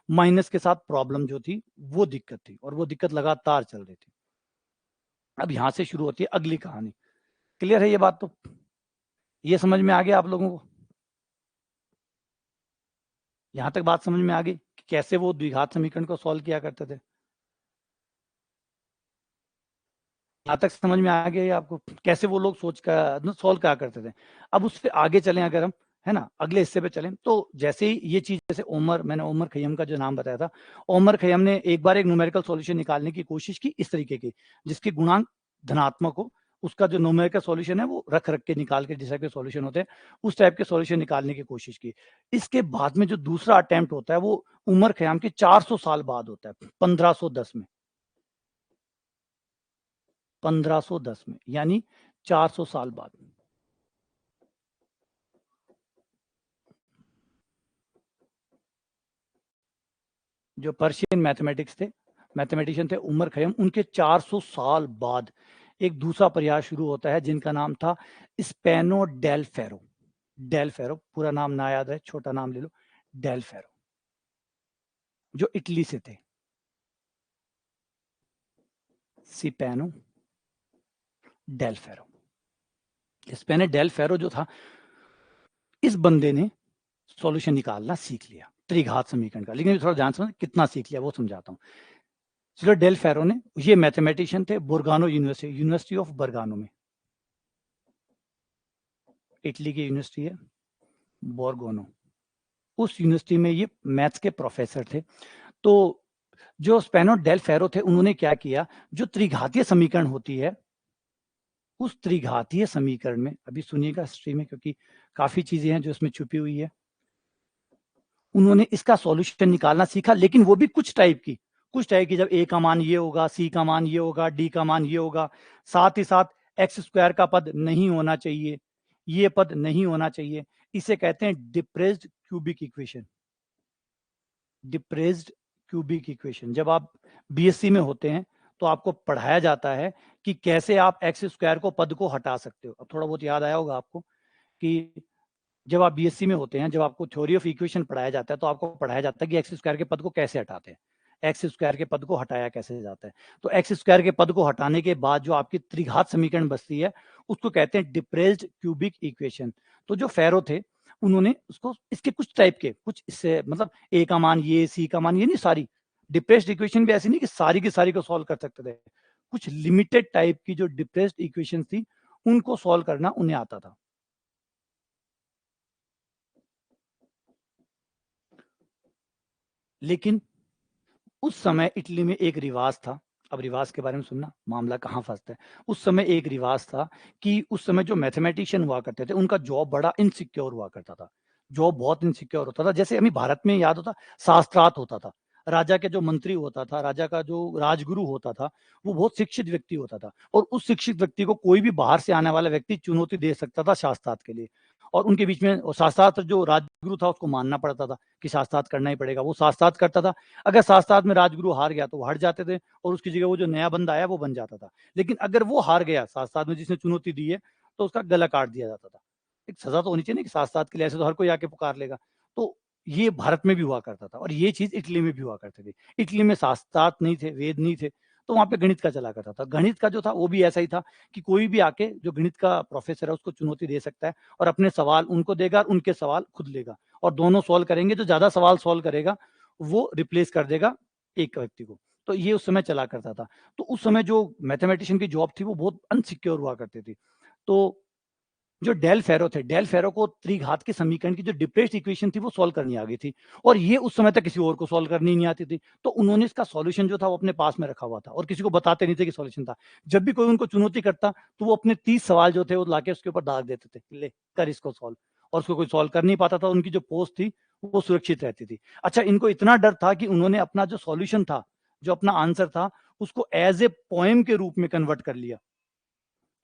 माइनस के साथ प्रॉब्लम जो थी वो दिक्कत थी, और वो दिक्कत लगातार चल रही थी। अब यहां से शुरू होती है अगली कहानी। क्लियर है ये बात? तो ये समझ में आ गया आप लोगों को? यहां तक बात समझ में आ गई कि कैसे वो द्विघात समीकरण को सॉल्व किया करते थे? यहां तक समझ में आ गया आपको कैसे वो लोग सोच कर सॉल्व क्या करते थे? अब उससे आगे चलें अगर हम, है ना, अगले हिस्से पे चलें, तो जैसे ही ये चीज, जैसे मैंने ओमर खैयम का जो नाम बताया था, ओमर खैयम ने एक बार एक न्यूमेरिकल सॉल्यूशन निकालने की कोशिश की इस तरीके की, जिसकी गुणांक धनात्मक हो, उसका जो न्यूमेरिकल सॉल्यूशन है वो रख रख के निकाल के, जिस टाइप के सॉल्यूशन होते हैं उस टाइप के सॉल्यूशन निकालने की कोशिश की। इसके बाद में जो दूसरा अटेम्प्ट होता है वो उमर खैयाम के 400 साल बाद होता है, 1510 में, 1510 में, यानी 400 साल बाद। जो पर्शियन मैथमेटिशियन थे उमर खैयम, उनके 400 साल बाद एक दूसरा प्रयास शुरू होता है जिनका नाम था स्पेनो डेल फेरो। डेल फेरो, पूरा नाम ना याद है, छोटा नाम ले लो, डेल फेरो, जो इटली से थे। सिपेनो डेल फेरो, स्पेनो डेल फेरो जो था, इस बंदे ने सॉल्यूशन निकालना सीख लिया त्रिघात समीकरण का। लेकिन थोड़ा ध्यान समझ, कितना सीख लिया वो समझाता हूँ। चलो, डेल फेरो ने, ये मैथमेटिशियन थे, बोर्गानो यूनिवर्सिटी ऑफ बर्गानो में, इटली की यूनिवर्सिटी है बोर्गोनो, उस यूनिवर्सिटी में ये मैथ्स के प्रोफेसर थे। तो जो स्पेनो डेल फेरो थे, उन्होंने क्या किया, जो त्रिघातीय समीकरण होती है, उस त्रिघातीय समीकरण में, अभी सुनिएगा हिस्ट्री में क्योंकि काफी चीजें हैं जो इसमें छुपी हुई है, उन्होंने इसका सॉल्यूशन निकालना सीखा, लेकिन वो भी कुछ टाइप की, जब ए का मान ये होगा, सी का मान ये होगा, डी का मान ये होगा, साथ ही साथ एक्स स्क्वायर का पद नहीं होना चाहिए, ये पद नहीं होना चाहिए। इसे कहते हैं depressed cubic equation. Depressed cubic equation, जब आप बीएससी में होते हैं तो आपको पढ़ाया जाता है कि कैसे आप एक्स स्क्वायर को पद को हटा सकते हो। अब थोड़ा बहुत याद आया होगा आपको कि जब आप बीएससी में होते हैं, जब आपको थ्योरी ऑफ इक्वेशन पढ़ाया जाता है, तो आपको पढ़ाया जाता है कि एक्स स्क्वायर के पद को कैसे हटाते हैं, एक्स स्क्वायर के पद को हटाया कैसे जाता है। तो एक्स स्क्वायर के पद को हटाने के बाद जो आपकी त्रिघात समीकरण बचती है उसको कहते हैं डिप्रेस्ड क्यूबिक इक्वेशन। तो जो फेरो थे, उन्होंने उसको, इसके कुछ टाइप के, कुछ इससे मतलब ए का मान ये, सी का मान ये नहीं, सारी डिप्रेस्ड इक्वेशन भी ऐसी नहीं कि सारी की सारी को सॉल्व कर सकते थे, कुछ लिमिटेड टाइप की जो डिप्रेस्ड इक्वेशन थी उनको सॉल्व करना उन्हें आता था। लेकिन उस समय इटली में एक रिवाज था, अब रिवाज के बारे में सुनना, मामला कहाँ फंसता है। उस समय एक रिवाज था कि उस समय जो मैथमेटिशियन हुआ करते थे उनका जॉब बड़ा इनसिक्योर हुआ करता था, जॉब बहुत इनसिक्योर होता था। जैसे हमें भारत में याद होता, शास्त्रार्थ होता था, राजा के जो मंत्री होता था, राजा का जो राजगुरु होता था, वो बहुत शिक्षित व्यक्ति होता था, और उस शिक्षित व्यक्ति को कोई भी बाहर से आने वाला व्यक्ति चुनौती दे सकता था शास्त्रार्थ के लिए, और उनके बीच में शास्त्रार्थ जो राजगुरु था उसको मानना पड़ता था कि शास्त्रार्थ करना ही पड़ेगा। वो शास्त्रार्थ करता था, अगर साथ-साथ में राजगुरु हार गया तो वो हट जाते थे और उसकी जगह वो जो नया बंदा आया वो बन जाता था। लेकिन अगर वो हार गया साथ-साथ में जिसने चुनौती दी है, तो उसका गला काट दिया जाता था। एक सज़ा तो होनी चाहिए ना कि साथ-साथ के लिए, ऐसे तो हर कोई आके पुकार लेगा। तो ये भारत में भी हुआ करता था और ये चीज़ इटली में भी हुआ करती थी। इटली में शास्त्रार्थ नहीं थे, वेद नहीं थे, तो वहाँ पे गणित का चला करता था। गणित का जो था वो भी ऐसा ही था कि कोई भी आके जो गणित का प्रोफेसर है उसको चुनौती दे सकता है और अपने सवाल उनको देगा और उनके सवाल खुद लेगा और दोनों सॉल्व करेंगे। जो ज़्यादा सवाल सॉल्व करेगा वो रिप्लेस कर देगा एक व्यक्ति को। तो ये उस समय चला करता था। तो उस समय जो मैथमेटिशियन की जॉब थी वो बहुत अनसिक्योर हुआ करती थी। तो जो डेल फेरो थे, डेल फेरो को त्रिघात के समीकरण की जो डिप्रेस्ड इक्वेशन थी वो सॉल्व करनी आ गई थी और ये उस समय तक किसी और को सॉल्व करनी नहीं आती थी। तो उन्होंने इसका सॉल्यूशन जो था वो अपने पास में रखा हुआ था और किसी को बताते नहीं थे कि सॉल्यूशन था। जब भी कोई उनको चुनौती करता तो वो अपने 30 सवाल जो थे वो लाके उसके ऊपर दाग देते थे, ले कर इसको सॉल्व। और उसको कोई सॉल्व कर नहीं पाता था। उनकी जो पोस्ट थी वो सुरक्षित रहती थी। अच्छा, इनको इतना डर था कि उन्होंने अपना जो सॉल्यूशन था, जो अपना आंसर था, उसको एज ए पोएम के रूप में कन्वर्ट कर लिया।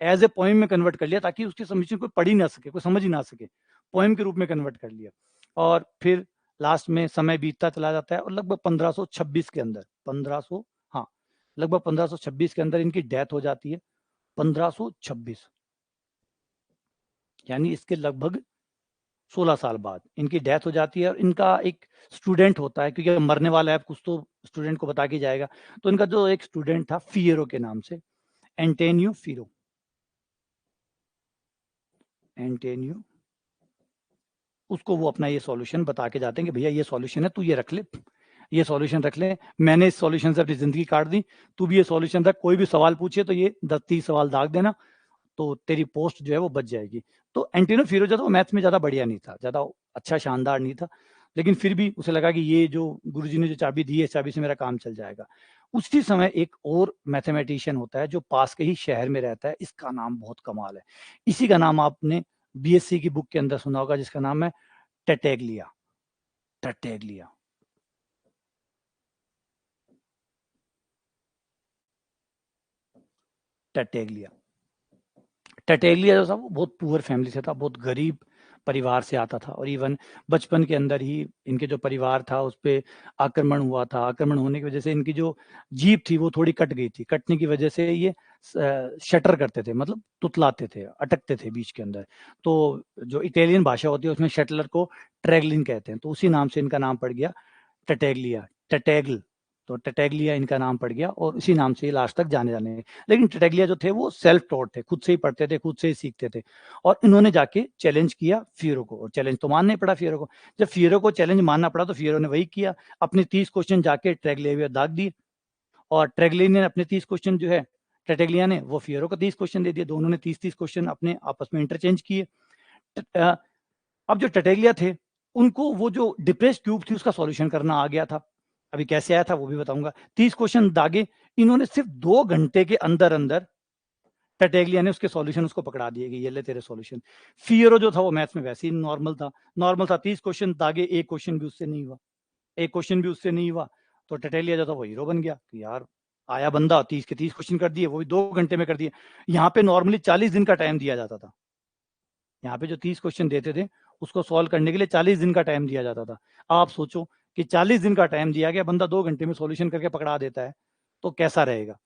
एज ए पोएम में कन्वर्ट कर लिया ताकि उसकी सबमिशन कोई पढ़ ही ना सके, कोई समझ ही ना सके। पोएम के रूप में कन्वर्ट कर लिया और फिर लास्ट में समय बीतता चला जाता है और लगभग 1526 के अंदर 1500 हाँ, लगभग 1526 के अंदर इनकी डेथ हो जाती है। 1526 यानी इसके लगभग 16 साल बाद इनकी डेथ हो जाती है और इनका एक स्टूडेंट होता है, क्योंकि मरने वाला है कुछ तो स्टूडेंट को बता के जाएगा। तो इनका जो एक स्टूडेंट था फियरो के नाम से, एंटेनियो फिरो, एंटेनियो, उसको वो अपना ये सॉल्यूशन बता के जाते हैं कि भैया ये सॉल्यूशन है, तू ये रख ले, ये सॉल्यूशन रख ले, मैंने इस सॉल्यूशन से अपनी जिंदगी काट दी, तू भी ये सॉल्यूशन रख, कोई भी सवाल पूछे तो ये 10-30 सवाल दाग देना, तो तेरी पोस्ट जो है वो बच जाएगी। तो एंटीनो फिरो जो था वो मैथ्स में ज्यादा बढ़िया नहीं था, ज्यादा अच्छा शानदार नहीं था, लेकिन फिर भी उसे लगा कि ये जो गुरुजी ने जो चाबी दी है, चाबी से मेरा काम चल जाएगा। उसी समय एक और मैथमेटिशियन होता है जो पास के ही शहर में रहता है, इसका नाम बहुत कमाल है। इसी का नाम आपने बीएससी की बुक के अंदर सुना होगा, जिसका नाम है टटैग्लिया। टटैग्लिया, टटैग्लिया, टटैग्लिया जो था वो बहुत पुअर फैमिली से था, बहुत गरीब परिवार से आता था और इवन बचपन के अंदर ही इनके जो परिवार था उस पे आक्रमण हुआ था। आक्रमण होने की वजह से इनकी जो जीभ थी वो थोड़ी कट गई थी। कटने की वजह से ये शटर करते थे, मतलब तुतलाते थे, अटकते थे बीच के अंदर। तो जो इटालियन भाषा होती है उसमें शटलर को ट्रैगलिन कहते हैं, तो उसी नाम से इनका नाम पड़ गया टटैग्लिया, टटैगल। तो टटैग्लिया इनका नाम पड़ गया और इसी नाम से ये लास्ट तक जाने जाने लगे। लेकिन टटैग्लिया जो थे वो सेल्फ टॉट थे, खुद से ही पढ़ते थे, खुद से ही सीखते थे। और इन्होंने जाके चैलेंज किया फियरो को, और चैलेंज तो मानना ही पड़ा फियरो को। जब फियरो को चैलेंज मानना पड़ा तो फियरो ने वही किया, अपने 30 क्वेश्चन जाके टटैग्लिया दाग दिए और टटैग्लिया ने अपने 30 क्वेश्चन जो है, टटैग्लिया ने वो फियरो को 30 क्वेश्चन दे दिए। दोनों ने 30-30 क्वेश्चन अपने आपस में इंटरचेंज किए। अब जो टटैग्लिया थे उनको वो जो डिप्रेस्ड क्यूब थी उसका सॉल्यूशन करना आ गया था। अभी कैसे आया था वो भी बताऊंगा। 30 क्वेश्चन दागे, इन्होंने सिर्फ 2 घंटे के अंदर अंदर टटैग्लिया ने उसके सॉल्यूशन उसको पकड़ा दिए कि ये ले तेरे सॉल्यूशन। फियरो जो था वो मैथ्स में वैसे ही नॉर्मल था। 30 क्वेश्चन दागे, एक क्वेश्चन भी उससे नहीं हुआ, एक क्वेश्चन भी उससे नहीं हुआ। तो टटैग्लिया जो था वो हीरो बन गया कि यार आया बंदा, 30 के 30 क्वेश्चन कर दिए, वो भी 2 घंटे में कर दिए। यहाँ पे नॉर्मली 40 दिन का टाइम दिया जाता था। यहाँ पे जो 30 क्वेश्चन देते थे उसको सॉल्व करने के लिए 40 दिन का टाइम दिया जाता था। आप सोचो कि 40 दिन का टाइम दिया गया, बंदा 2 घंटे में सॉल्यूशन करके पकड़ा देता है, तो कैसा रहेगा।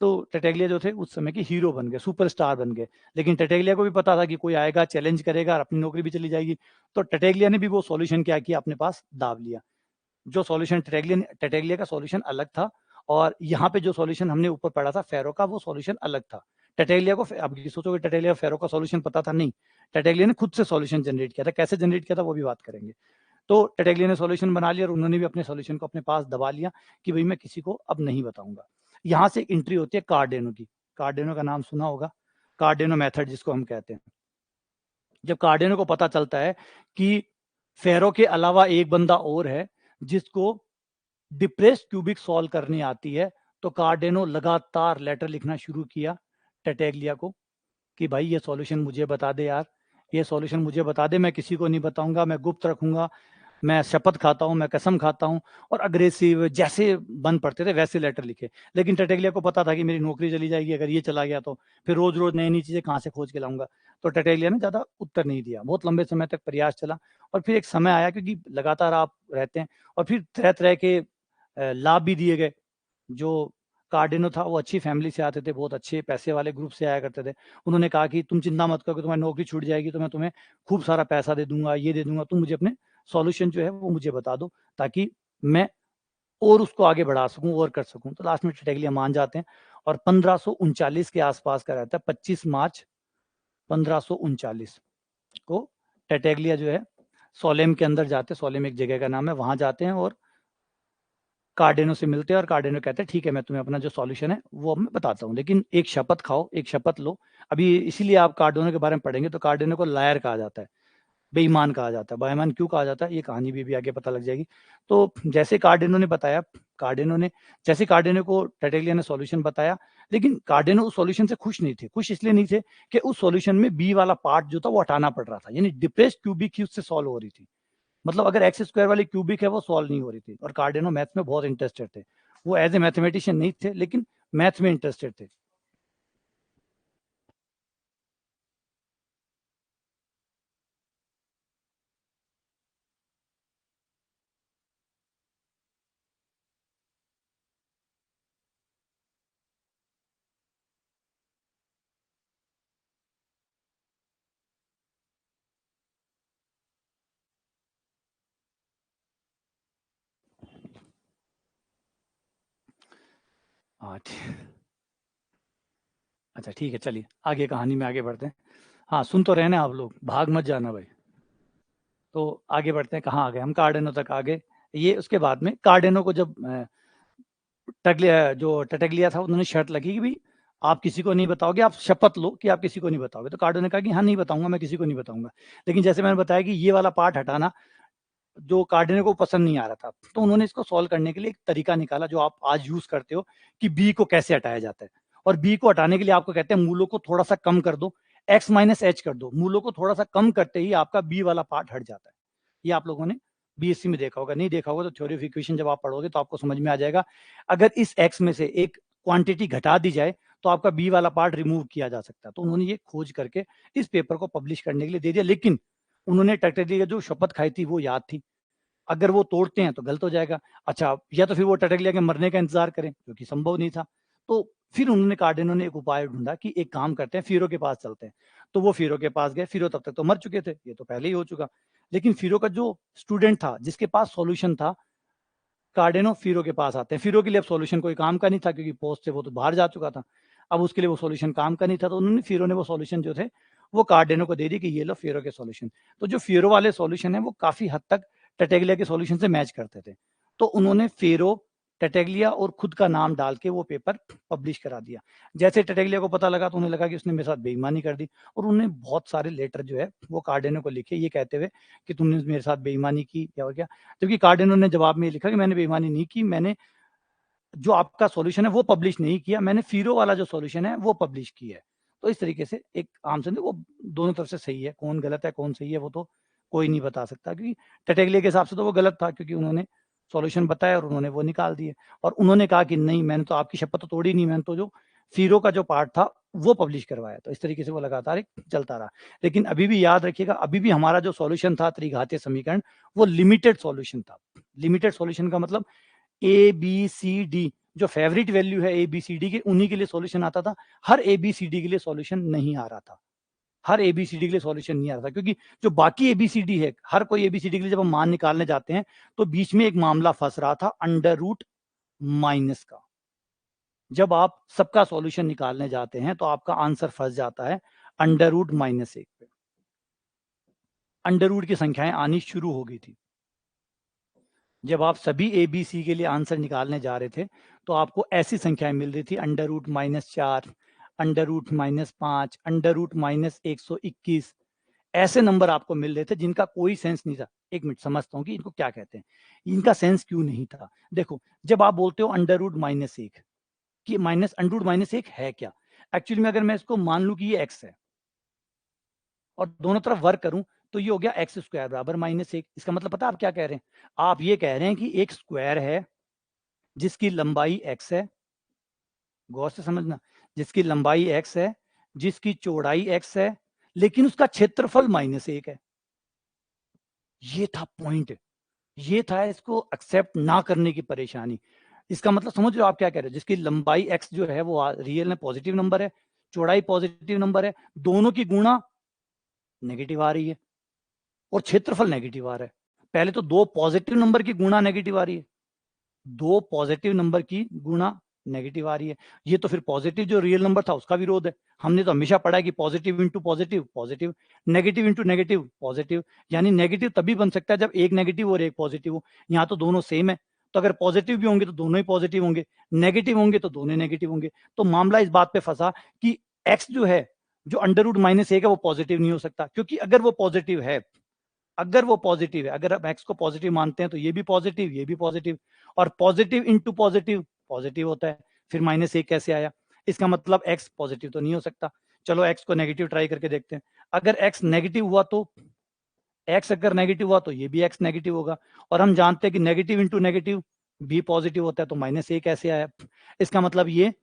तो टटैग्लिया जो थे उस समय के हीरो बन गए, सुपरस्टार बन गए। लेकिन टटैग्लिया को भी पता था कि कोई आएगा, चैलेंज करेगा और अपनी नौकरी भी चली जाएगी। तो टटैग्लिया ने भी वो सॉल्यूशन क्या किया, अपने पास दाब लिया। जो सॉल्यूशन टटैग्लिया का सॉल्यूशन अलग था और यहाँ पे जो सॉल्यूशन हमने ऊपर पढ़ा था फेरो का, वो सॉल्यूशन अलग था। टटैग्लिया को अब ये सोचोगे टटैग्लिया फेरो का सॉल्यूशन पता था, नहीं। टटैग्लिया ने खुद से सॉल्यूशन जनरेट किया था। कैसे जनरेट किया था वो भी बात करेंगे। तो टटैग्लिया ने सॉल्यूशन बना लिया और उन्होंने भी अपने सॉल्यूशन को अपने पास दबा लिया कि भाई मैं किसी को अब नहीं बताऊंगा। यहाँ से एक एंट्री होती है कार्डेनो की। कार्डेनो का नाम सुना होगा, कार्डेनो मेथड जिसको हम कहते हैं। जब कार्डेनो को पता चलता है कि फेरो के अलावा एक बंदा और है जिसको डिप्रेस्ड क्यूबिक सॉल्व करनी आती है, तो कार्डेनो लगातार लेटर लिखना शुरू किया टटैग्लिया को कि भाई ये सॉल्यूशन मुझे बता दे यार, ये सॉल्यूशन मुझे बता दे, मैं किसी को नहीं बताऊंगा, मैं गुप्त रखूंगा, मैं शपथ खाता हूँ, मैं कसम खाता हूँ। और अग्रेसिव जैसे बन पड़ते थे वैसे लेटर लिखे। लेकिन टटैग्लिया को पता था कि मेरी नौकरी चली जाएगी अगर ये चला गया, तो फिर रोज रोज नई नई चीजें कहाँ से खोज के लाऊंगा। तो टटैग्लिया ने ज्यादा उत्तर नहीं दिया, बहुत लंबे समय तक प्रयास चला। और फिर एक समय आया, क्योंकि लगातार आप रहते हैं, और फिर तरह तरह के लाभ भी दिए गए। जो कार्डिनो था वो अच्छी फैमिली से आते थे, बहुत अच्छे पैसे वाले ग्रुप से आया करते थे। उन्होंने कहा कि तुम चिंता मत करो कि तुम्हारी नौकरी छूट जाएगी तो मैं तुम्हें खूब सारा पैसा दे दूंगा, ये दे दूंगा, तुम मुझे अपने सॉल्यूशन जो है वो मुझे बता दो ताकि मैं और उसको आगे बढ़ा सकूं और कर सकूं, तो लास्ट में टैटेग्लिया मान जाते हैं और 1539 के आसपास का रहता है, 25 मार्च 1539 को टैटेग्लिया जो है सोलेम के अंदर जाते हैं, सोलेम एक जगह का नाम है, वहां जाते हैं और कार्डेनो से मिलते हैं और कार्डेनो कहते हैं ठीक है मैं तुम्हें अपना जो सॉल्यूशन है वो मैं बताता हूँ, लेकिन एक शपथ खाओ, एक शपथ लो। अभी इसीलिए आप कार्डेनो के बारे में पढ़ेंगे तो कार्डेनो को लायर कहा जाता है, बेईमान कहा जाता है। बेईमान क्यों कहा जाता है ये कहानी भी आगे पता लग जाएगी। तो जैसे कार्डेनो ने बताया, कार्डेनो को टैटेग्लिया ने सॉल्यूशन बताया, लेकिन कार्डेनो उस सॉल्यूशन से खुश नहीं थे। खुश इसलिए नहीं थे कि उस सॉल्यूशन में बी वाला पार्ट जो था वो हटाना पड़ रहा था, यानी डिप्रेस्ड क्यूबिक ही उससे सॉल्व हो रही थी। मतलब अगर एक्स स्क्वायर वाली क्यूबिक है वो सॉल्व नहीं हो रही थी। और कार्डेनो मैथ्स में बहुत इंटरेस्टेड थे, वो एज ए मैथमेटिशियन नहीं थे लेकिन मैथ्स में इंटरेस्टेड थे। हाँ अच्छा ठीक है, चलिए आगे कहानी में आगे बढ़ते हैं। हाँ सुन तो रहे ना आप लोग, भाग मत जाना भाई। तो आगे बढ़ते हैं, कहाँ आ गए हम, कार्डेनो तक आ गए। ये उसके बाद में कार्डेनो को जब टटगलिया था उन्होंने शर्त लगी कि भाई आप किसी को नहीं बताओगे, आप शपथ लो कि आप किसी को नहीं बताओगे। तो कार्डो ने कहा कि हाँ नहीं बताऊंगा, मैं किसी को नहीं बताऊंगा। लेकिन जैसे मैंने बताया कि ये वाला पार्ट हटाना जो कार्डिनो को पसंद नहीं आ रहा था, तो उन्होंने इसको सॉल्व करने के लिए एक तरीका निकाला जो आप आज यूज करते हो कि बी को कैसे हटाया जाता है। और बी को हटाने के लिए आपको कहते हैं मूलों को थोड़ा सा कम कर दो, एक्स माइनस एच कर दो। मूलों को थोड़ा सा कम करते ही आपका बी वाला पार्ट हट जाता है। ये आप लोगों ने बीएससी में देखा होगा, नहीं देखा होगा तो थ्योरी ऑफ इक्वेशन जब आप पढ़ोगे तो आपको समझ में आ जाएगा। अगर इस एक्स में से एक क्वांटिटी घटा दी जाए तो आपका बी वाला पार्ट रिमूव किया जा सकता है। तो उन्होंने ये खोज करके इस पेपर को पब्लिश करने के लिए दे दिया। लेकिन उन्होंने टैक्टेलिया जो शपथ खाई थी वो याद थी, अगर वो तोड़ते हैं तो गलत हो जाएगा। अच्छा, या तो फिर वो टटक लिया के मरने का इंतजार करें, जो कि संभव नहीं था। तो फिर उन्होंने कार्डिनो ने एक उपाय ढूंढा कि एक काम करते हैं, फिरो के पास चलते हैं। तो वो फिरो के पास गए। फिरो तब तक तो मर चुके थे, ये तो पहले ही हो चुका। लेकिन फिरो का जो स्टूडेंट था जिसके पास सॉल्यूशन था, कार्डेनो फिरो के पास आते हैं। फिरो के लिए अब सॉल्यूशन कोई काम का नहीं था क्योंकि पोस्ट से वो तो बाहर जा चुका था। अब उसके लिए वो सॉल्यूशन काम का नहीं था, तो उन्होंने फिरो ने वो सॉल्यूशन जो थे वो कार्डेनो को दे दी कि ये लो फिरो के सॉल्यूशन। तो जो फिरो वाले सॉल्यूशन है वो काफी हद तक टटेगलिया के सॉल्यूशन से मैच करते थे। तो उन्होंने फिरो, टटेगलिया और खुद का नाम डाल के वो पेपर पब्लिश करा दिया। जैसे टटेगलिया को पता लगा तो उन्हें लगा कि उसने मेरे साथ बेईमानी कर दी, और उन्होंने बहुत सारे लेटर जो है वो कार्डेनो को लिखे ये कहते हुए कि तुमने मेरे साथ बेईमानी की या क्या। जबकि कार्डिनो ने जवाब में लिखा कि मैंने बेईमानी नहीं की, मैंने जो आपका सॉल्यूशन है वो पब्लिश नहीं किया, मैंने फिरो वाला जो सॉल्यूशन है वो पब्लिश किया है। तो इस तरीके से एक आम से वो दोनों तरफ से सही है, कौन गलत है कौन सही है वो तो कोई नहीं बता सकता, क्योंकि टटेगलिया के हिसाब से तो वो गलत था क्योंकि उन्होंने सॉल्यूशन बताया और उन्होंने वो निकाल दिए। और उन्होंने कहा कि नहीं मैंने तो आपकी शपथ तो तोड़ी नहीं, मैंने तो जो फिरो का जो पार्ट था वो पब्लिश करवाया। तो इस तरीके से वो लगातार एक चलता रहा। लेकिन अभी भी याद रखिएगा, अभी भी हमारा जो सॉल्यूशन था त्रिघातीय समीकरण वो लिमिटेड सॉल्यूशन था। लिमिटेड सॉल्यूशन का मतलब ए बी सी डी, जो फेवरेट वैल्यू है ए बी सी डी के, उन्हीं के लिए सॉल्यूशन आता था। हर ए बी सी डी के लिए सॉल्यूशन नहीं आ रहा था, हर ए बी सी डी के लिए सॉल्यूशन नहीं आ रहा था, क्योंकि जो बाकी ए बी सी डी है, हर कोई ए बी सी डी के लिए जब हम मान निकालने जाते हैं तो बीच में एक मामला फंस रहा था अंडर रूट माइनस का। जब आप सबका सॉल्यूशन निकालने जाते हैं तो आपका आंसर फंस जाता है अंडर रूट -1 पे। अंडर रूट की संख्याएं आनी शुरू हो गई थी। जब आप सभी ए बी सी के लिए आंसर निकालने जा रहे थे तो आपको ऐसी संख्याएं मिल रही थी under root -4, under root -5, under root -121। ऐसे नंबर आपको मिल रहे थे जिनका कोई सेंस नहीं था। एक मिनट समझता हूँ कि इनको क्या कहते हैं, इनका सेंस क्यों नहीं था। देखो, जब आप बोलते हो अंडर रूट -1 कि माइनस अंडर रूट -1 है क्या, एक्चुअली में अगर मैं इसको मान लूं कि ये एक्स है और दोनों तरफ वर्क करूं तो ये हो गया एक्स स्क्वायर बराबर -1। इसका मतलब पता आप क्या कह रहे हैं, आप ये कह रहे हैं कि एक स्क्वायर है जिसकी लंबाई एक्स है, गौर से समझना, जिसकी लंबाई एक्स है, जिसकी चौड़ाई एक्स है, लेकिन उसका क्षेत्रफल -1 है। ये था पॉइंट, ये था इसको एक्सेप्ट ना करने की परेशानी। इसका मतलब समझ रहे हो आप क्या कह रहे हो, जिसकी लंबाई एक्स जो है वो रियल में पॉजिटिव नंबर है, चौड़ाई पॉजिटिव नंबर है, दोनों की गुणा नेगेटिव आ रही है और क्षेत्रफल नेगेटिव आ रहा है। पहले तो दो पॉजिटिव नंबर की गुणा नेगेटिव आ रही है, दो पॉजिटिव नंबर की गुणा नेगेटिव आ रही है। ये तो फिर पॉजिटिव जो रियल नंबर था उसका विरोध है। हमने तो हमेशा पढ़ा है कि positive into positive positive, negative into negative positive, यानी नेगेटिव तभी बन सकता है जब एक नेगेटिव और एक पॉजिटिव हो। यहाँ तो दोनों सेम है, तो अगर पॉजिटिव भी होंगे तो दोनों ही पॉजिटिव होंगे, नेगेटिव होंगे तो दोनों नेगेटिव होंगे। तो मामला इस बात पे फंसा कि एक्स जो है, जो अंडर रूट माइनस एक है, वो पॉजिटिव नहीं हो सकता, क्योंकि अगर वो पॉजिटिव है, अगर आप एक्स को पॉजिटिव मानते हैं तो ये भी पॉजिटिव, ये भी पॉजिटिव, और पॉजिटिव इंटू पॉजिटिव पॉजिटिव होता है। फिर माइनस एक कैसे आया? इसका मतलब एक्स पॉजिटिव तो नहीं हो सकता। चलो एक्स को नेगेटिव ट्राई करके देखते हैं। अगर एक्स नेगेटिव हुआ तो एक्स अगर नेगेटिव हुआ तो ये भी एक्स नेगेटिव होगा, और हम जानते हैं कि नेगेटिव इंटू नेगेटिव भी पॉजिटिव होता है, तो माइनस एक कैसे आया? इसका मतलब ये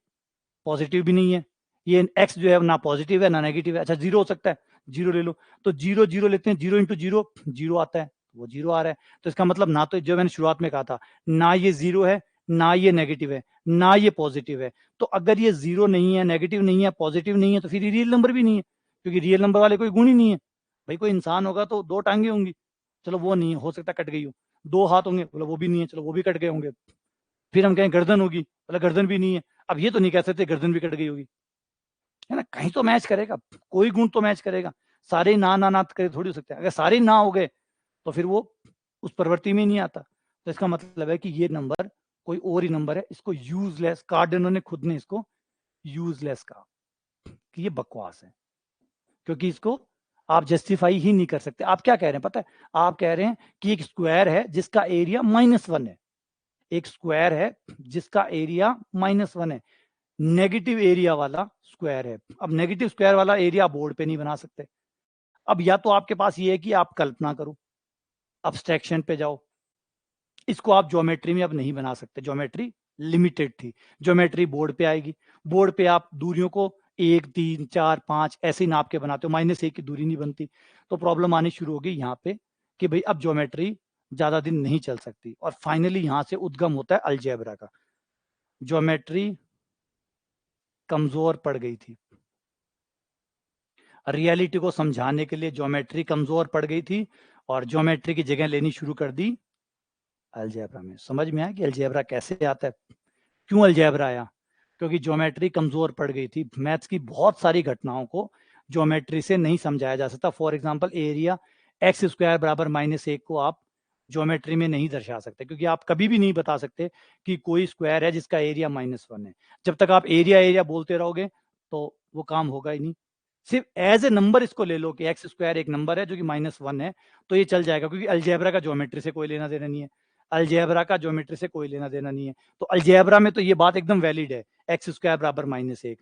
पॉजिटिव भी नहीं है, ये एक्स जो है ना पॉजिटिव है ना नेगेटिव है। अच्छा जीरो हो सकता है, जीरो ले लो, तो जीरो जीरो लेते हैं, जीरो इंटू जीरो जीरो आता है, वो जीरो आ रहा है। तो इसका मतलब ना तो जो मैंने शुरुआत में कहा था, ना ये जीरो है, ना ये नेगेटिव है, ना ये पॉजिटिव है। तो अगर ये जीरो नहीं है, नेगेटिव नहीं है, पॉजिटिव नहीं है, तो फिर रियल नंबर भी नहीं है, क्योंकि रियल नंबर वाले कोई गुण ही नहीं है। भाई कोई इंसान होगा तो दो टांगे होंगी, चलो वो नहीं है, हो सकता कट गई हो। दो हाथ होंगे, बोला वो भी नहीं है, चलो वो भी कट गए होंगे। फिर हम कहें गर्दन होगी, बोला गर्दन भी नहीं है। अब ये तो नहीं कह सकते गर्दन भी कट गई होगी, है ना? कहीं तो मैच करेगा, कोई गुण तो मैच करेगा। सारे ना ना ना करे थोड़ी हो सकते हैं। अगर सारे ना हो गए तो फिर वो उस प्रवृत्ति में नहीं आता। तो इसका मतलब है कि ये नंबर कोई और ही नंबर है, इसको यूजलेस, कार्डिनो ने खुद ने इसको यूजलेस कहा कि ये बकवास है, क्योंकि इसको आप जस्टिफाई ही नहीं कर सकते। आप क्या कह रहे हैं पता है? आप कह रहे हैं कि एक स्क्वायर है जिसका एरिया -1 है, एक स्क्वायर है जिसका एरिया -1 है, नेगेटिव एरिया वाला स्क्वायर है। अब नेगेटिव स्क्वायर वाला एरिया बोर्ड पे नहीं बना सकते। अब या तो आपके पास ये है कि आप कल्पना करो, अब्स्ट्रैक्शन पे जाओ, इसको आप ज्योमेट्री में अब नहीं बना सकते, ज्योमेट्री लिमिटेड थी, ज्योमेट्री बोर्ड पे आएगी। बोर्ड पे आप दूरियों को 1 3 4 5 ऐसे ही नाप के बनाते हो, -1 की दूरी नहीं बनती। तो प्रॉब्लम आनी शुरू होगी यहाँ पे कि भाई अब ज्योमेट्री ज्यादा दिन नहीं चल सकती, और फाइनली यहां से उद्गम होता है अलजेब्रा का। ज्योमेट्री कमजोर पड़ गई थी, रियलिटी को समझाने के लिए ज्योमेट्री कमजोर पड़ गई थी, और ज्योमेट्री की जगह लेनी शुरू कर दी अलजेब्रा में। समझ में आया कि अलजेब्रा कैसे आता है, क्यों अलजेब्रा आया? क्योंकि ज्योमेट्री कमजोर पड़ गई थी। मैथ्स की बहुत सारी घटनाओं को ज्योमेट्री से नहीं समझाया जा सकता। For example area x square बराबर -1 को आप ज्योमेट्री में नहीं दर्शा सकते, क्योंकि आप कभी भी नहीं बता सकते कि कोई स्क्वायर है जिसका एरिया -1 है। जब तक आप एरिया एरिया बोलते रहोगे तो वो काम होगा ही नहीं। सिर्फ एज ए नंबर इसको ले लो कि एक्स स्क्वायर एक नंबर है जो कि -1 है, तो ये चल जाएगा, क्योंकि अलजेब्रा का ज्योमेट्री से कोई लेना देना नहीं है। अलजेब्रा का ज्योमेट्री से कोई लेना देना नहीं है। तो अलजेब्रा में तो ये बात एकदम वैलिड है, एक्स स्क्वायर बराबर -1।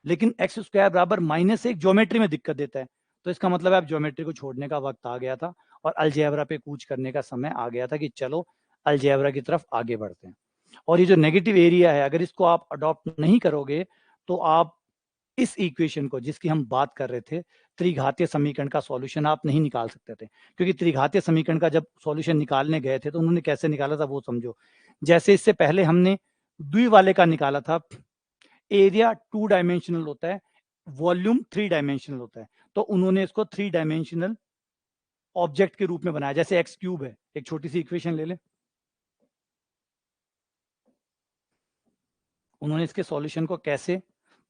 लेकिन एक्स स्क्वायर बराबर -1 ज्योमेट्री में दिक्कत देता है। तो इसका मतलब है अब ज्योमेट्री को छोड़ने का वक्त आ गया था, और अलजेब्रा पे कूच करने का समय आ गया था कि चलो अलजेब्रा की तरफ आगे बढ़ते हैं। और ये जो नेगेटिव एरिया है, अगर इसको आप अडॉप्ट नहीं करोगे तो आप इस इक्वेशन को, जिसकी हम बात कर रहे थे, त्रिघातीय समीकरण का सॉल्यूशन आप नहीं निकाल सकते थे। क्योंकि त्रिघातीय समीकरण का जब सॉल्यूशन निकालने गए थे तो उन्होंने कैसे निकाला था वो समझो। जैसे इससे पहले हमने द्विवाले का निकाला था, एरिया 2 डायमेंशनल होता है, वॉल्यूम 3 डायमेंशनल होता है, तो उन्होंने इसको 3 डायमेंशनल ऑब्जेक्ट के रूप में बनाया। जैसे एक्स क्यूब है, एक छोटी सी इक्वेशन ले लें, उन्होंने इसके सॉल्यूशन को कैसे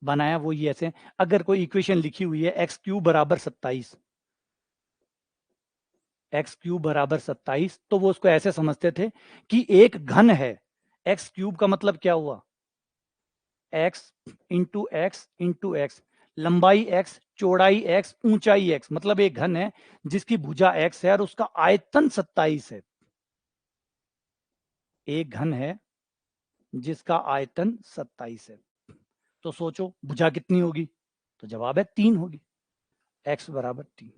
बनाया वो ये ऐसे, अगर कोई इक्वेशन लिखी हुई है एक्स क्यूब बराबर 27, एक्स क्यूब बराबर 27, तो वो उसको ऐसे समझते थे कि एक घन है। एक्स क्यूब का मतलब क्या हुआ? एक्स इंटू एक्स, लंबाई एक्स, चौड़ाई एक्स, ऊंचाई एक्स, मतलब एक घन है जिसकी भुजा एक्स है और उसका आयतन 27 है। एक घन है जिसका आयतन 27 है, तो सोचो भुजा कितनी होगी? तो जवाब है 3 होगी, एक्स बराबर 3।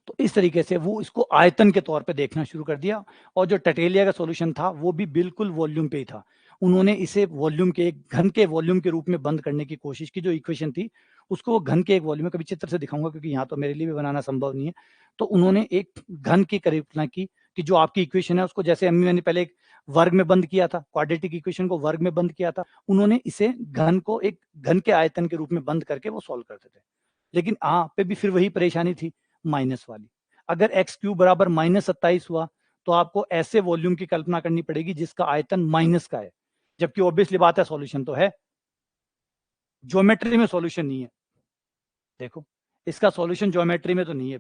तो इस तरीके से वो इसको आयतन के तौर पे देखना शुरू कर दिया, और जो टटेलिया का सॉल्यूशन था वो भी बिल्कुल वॉल्यूम पे ही था। उन्होंने इसे वॉल्यूम के, एक घन के वॉल्यूम के रूप में बंद करने की कोशिश की। जो इक्वेशन थी उसको वो घन के एक वॉल्यूम में, कभी चित्र से दिखाऊंगा क्योंकि यहाँ तो मेरे लिए भी बनाना संभव नहीं है। तो उन्होंने एक घन की कल्पना की कि जो आपकी इक्वेशन है उसको, जैसे अम्मी मैंने पहले एक वर्ग में बंद किया था, क्वाड्रेटिक इक्वेशन को वर्ग में बंद किया था, उन्होंने इसे घन को एक घन के आयतन के रूप में बंद करके वो सॉल्व करते थे। लेकिन पे भी फिर वही परेशानी थी, माइनस वाली। अगर एक्स क्यूब बराबर -27 हुआ तो आपको ऐसे वॉल्यूम की कल्पना करनी पड़ेगी जिसका आयतन माइनस का है, जबकि ऑब्वियसली बात है सॉल्यूशन तो है, ज्योमेट्री में सॉल्यूशन नहीं है। देखो इसका सॉल्यूशन ज्योमेट्री में तो नहीं है,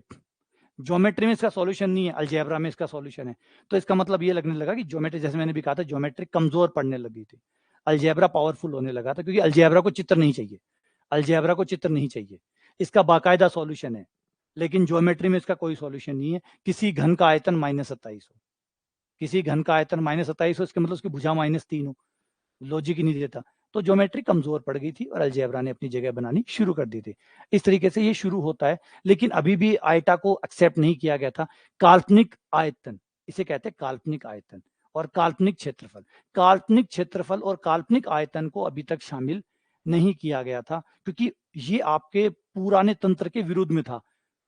ज्योमेट्री में इसका सॉल्यूशन नहीं है, अलजेब्रा में इसका सॉल्यूशन है। तो इसका मतलब ये लगने लगा कि ज्योमेट्री, जैसे मैंने भी कहा था, ज्योमेट्री कमजोर पड़ने लगी थी, अलजेब्रा पावरफुल होने लगा था, क्योंकि अलजेब्रा को चित्र नहीं चाहिए, अलजेब्रा को चित्र नहीं चाहिए, इसका बाकायदा सॉल्यूशन है। लेकिन ज्योमेट्री में इसका कोई सॉल्यूशन नहीं है। किसी घन का आयतन -27 हो, किसी घन का आयतन -27 हो, इसका मतलब उसकी भुजा -3 हो, लॉजिक ही नहीं देता। तो ज्योमेट्री कमजोर पड़ गई थी और अलजेब्रा ने अपनी जगह बनानी शुरू कर दी थी। इस तरीके से ये शुरू होता है, लेकिन अभी भी आयटा को एक्सेप्ट नहीं किया गया था। काल्पनिक आयतन, इसे कहते हैं काल्पनिक आयतन, और काल्पनिक क्षेत्रफल, काल्पनिक क्षेत्रफल और काल्पनिक आयतन को अभी तक शामिल नहीं किया गया था, क्योंकि ये आपके पुराने तंत्र के विरुद्ध में था।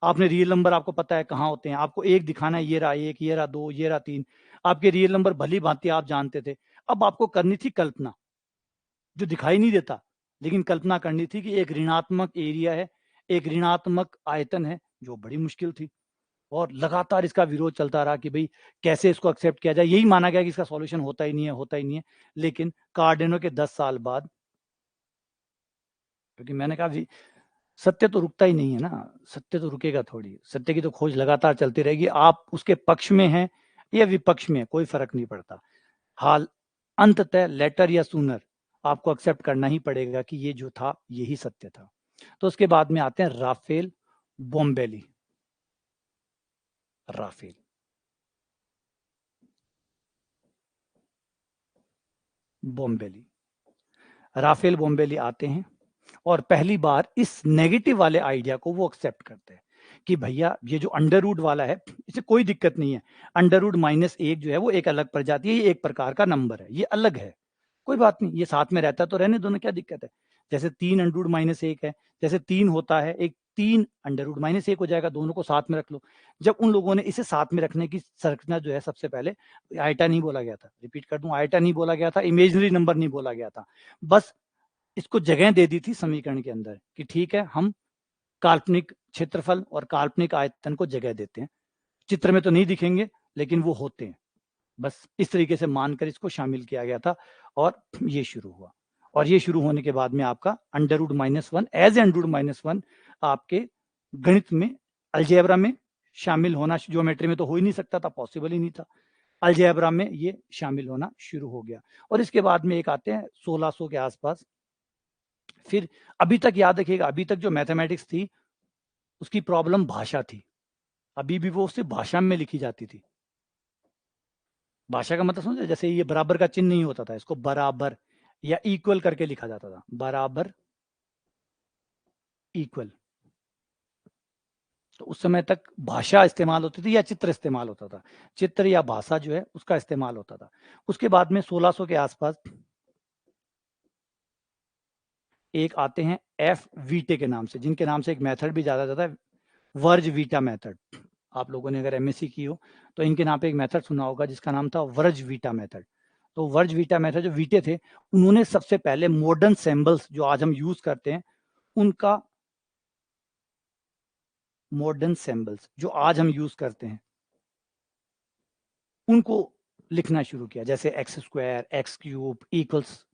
आपने रियल नंबर, आपको पता है कहाँ होते हैं, आपको एक दिखाना है, ये रहा एक, ये रहा दो, ये रहा तीन, आपके रियल नंबर भली भांति आप जानते थे। अब आपको करनी थी कल्पना, जो दिखाई नहीं देता, लेकिन कल्पना करनी थी कि एक ऋणात्मक एरिया है, एक ऋणात्मक आयतन है, जो बड़ी मुश्किल थी। और लगातार इसका विरोध चलता रहा कि भाई कैसे इसको एक्सेप्ट किया जाए, यही माना गया कि इसका सॉल्यूशन होता ही नहीं है, होता ही नहीं है। लेकिन कार्डेनो के 10 साल बाद, क्योंकि मैंने कहा सत्य तो रुकता ही नहीं है ना, सत्य तो रुकेगा थोड़ी, सत्य की तो खोज लगातार चलती रहेगी, आप उसके पक्ष में हैं या विपक्ष में, कोई फर्क नहीं पड़ता। हाल अंततः लेटर या सूनर आपको एक्सेप्ट करना ही पड़ेगा कि ये जो था यही सत्य था। तो उसके बाद में आते हैं राफेल बोम्बेली। राफेल बोम्बेली, राफेल बोम्बेली आते हैं और पहली बार इस नेगेटिव वाले आइडिया को वो एक्सेप्ट करते हैं कि भैया ये जो अंडर रूट वाला है, इसे कोई दिक्कत नहीं है, अंडर रूट -1 जो है वो एक अलग प्रजाति है, ये एक प्रकार का नंबर है, ये अलग है, कोई बात नहीं, ये साथ में रहता तो रहने दोनों, क्या दिक्कत है। जैसे 3 अंडर रूट -1 है, जैसे 3 होता है, एक 3 अंडर रूट -1 हो जाएगा, दोनों को साथ में रख लो। जब उन लोगों ने इसे साथ में रखने की संरचना जो है, सबसे पहले आयटा नहीं बोला गया था, रिपीट कर दूं, आयटा नहीं बोला गया था, इमेजिनरी नंबर नहीं बोला गया था, बस इसको जगह दे दी थी समीकरण के अंदर कि ठीक है, हम काल्पनिक क्षेत्रफल और काल्पनिक आयतन को जगह देते हैं, चित्र में तो नहीं दिखेंगे लेकिन वो होते हैं, बस इस तरीके से मानकर इसको शामिल किया गया था और ये शुरू हुआ। और ये शुरू होने के बाद में आपका under root -1 as under root -1 आपके गणित में, अलजेब्रा में शामिल होना, ज्योमेट्री में तो हो ही नहीं सकता था, पॉसिबल ही नहीं था, अलजेब्रा में ये शामिल होना शुरू हो गया। और इसके बाद में एक आते हैं 1600 के आसपास, फिर अभी तक याद रखिएगा, अभी तक जो मैथमेटिक्स थी उसकी प्रॉब्लम भाषा थी, अभी भी वो सिर्फ भाषा में लिखी जाती थी। भाषा का मतलब समझे, जैसे ये बराबर का चिन्ह नहीं होता था, इसको बराबर या इक्वल करके लिखा जाता था, बराबर इक्वल। तो उस समय तक भाषा इस्तेमाल होती थी या चित्र इस्तेमाल होता था, चित्र या भाषा जो है उसका इस्तेमाल होता था। उसके बाद में 1600 के आसपास एक आते हैं एफ वीटे के नाम से, जिनके नाम से एक मेथड भी ज्यादा जाता है, वर्ज वीटा मेथड। आप लोगों ने अगर एमएससी की हो तो इनके नाम पे एक मेथड सुना होगा जिसका नाम था वर्ज वीटा मेथड। तो वर्ज वीटा मेथड, जो वीटे थे, उन्होंने सबसे पहले मॉडर्न सिंबल्स जो आज हम यूज करते हैं, उनका, मॉडर्न सिंबल्स जो आज हम यूज करते हैं उनको लिखना शुरू किया, जैसे x², x³ equals,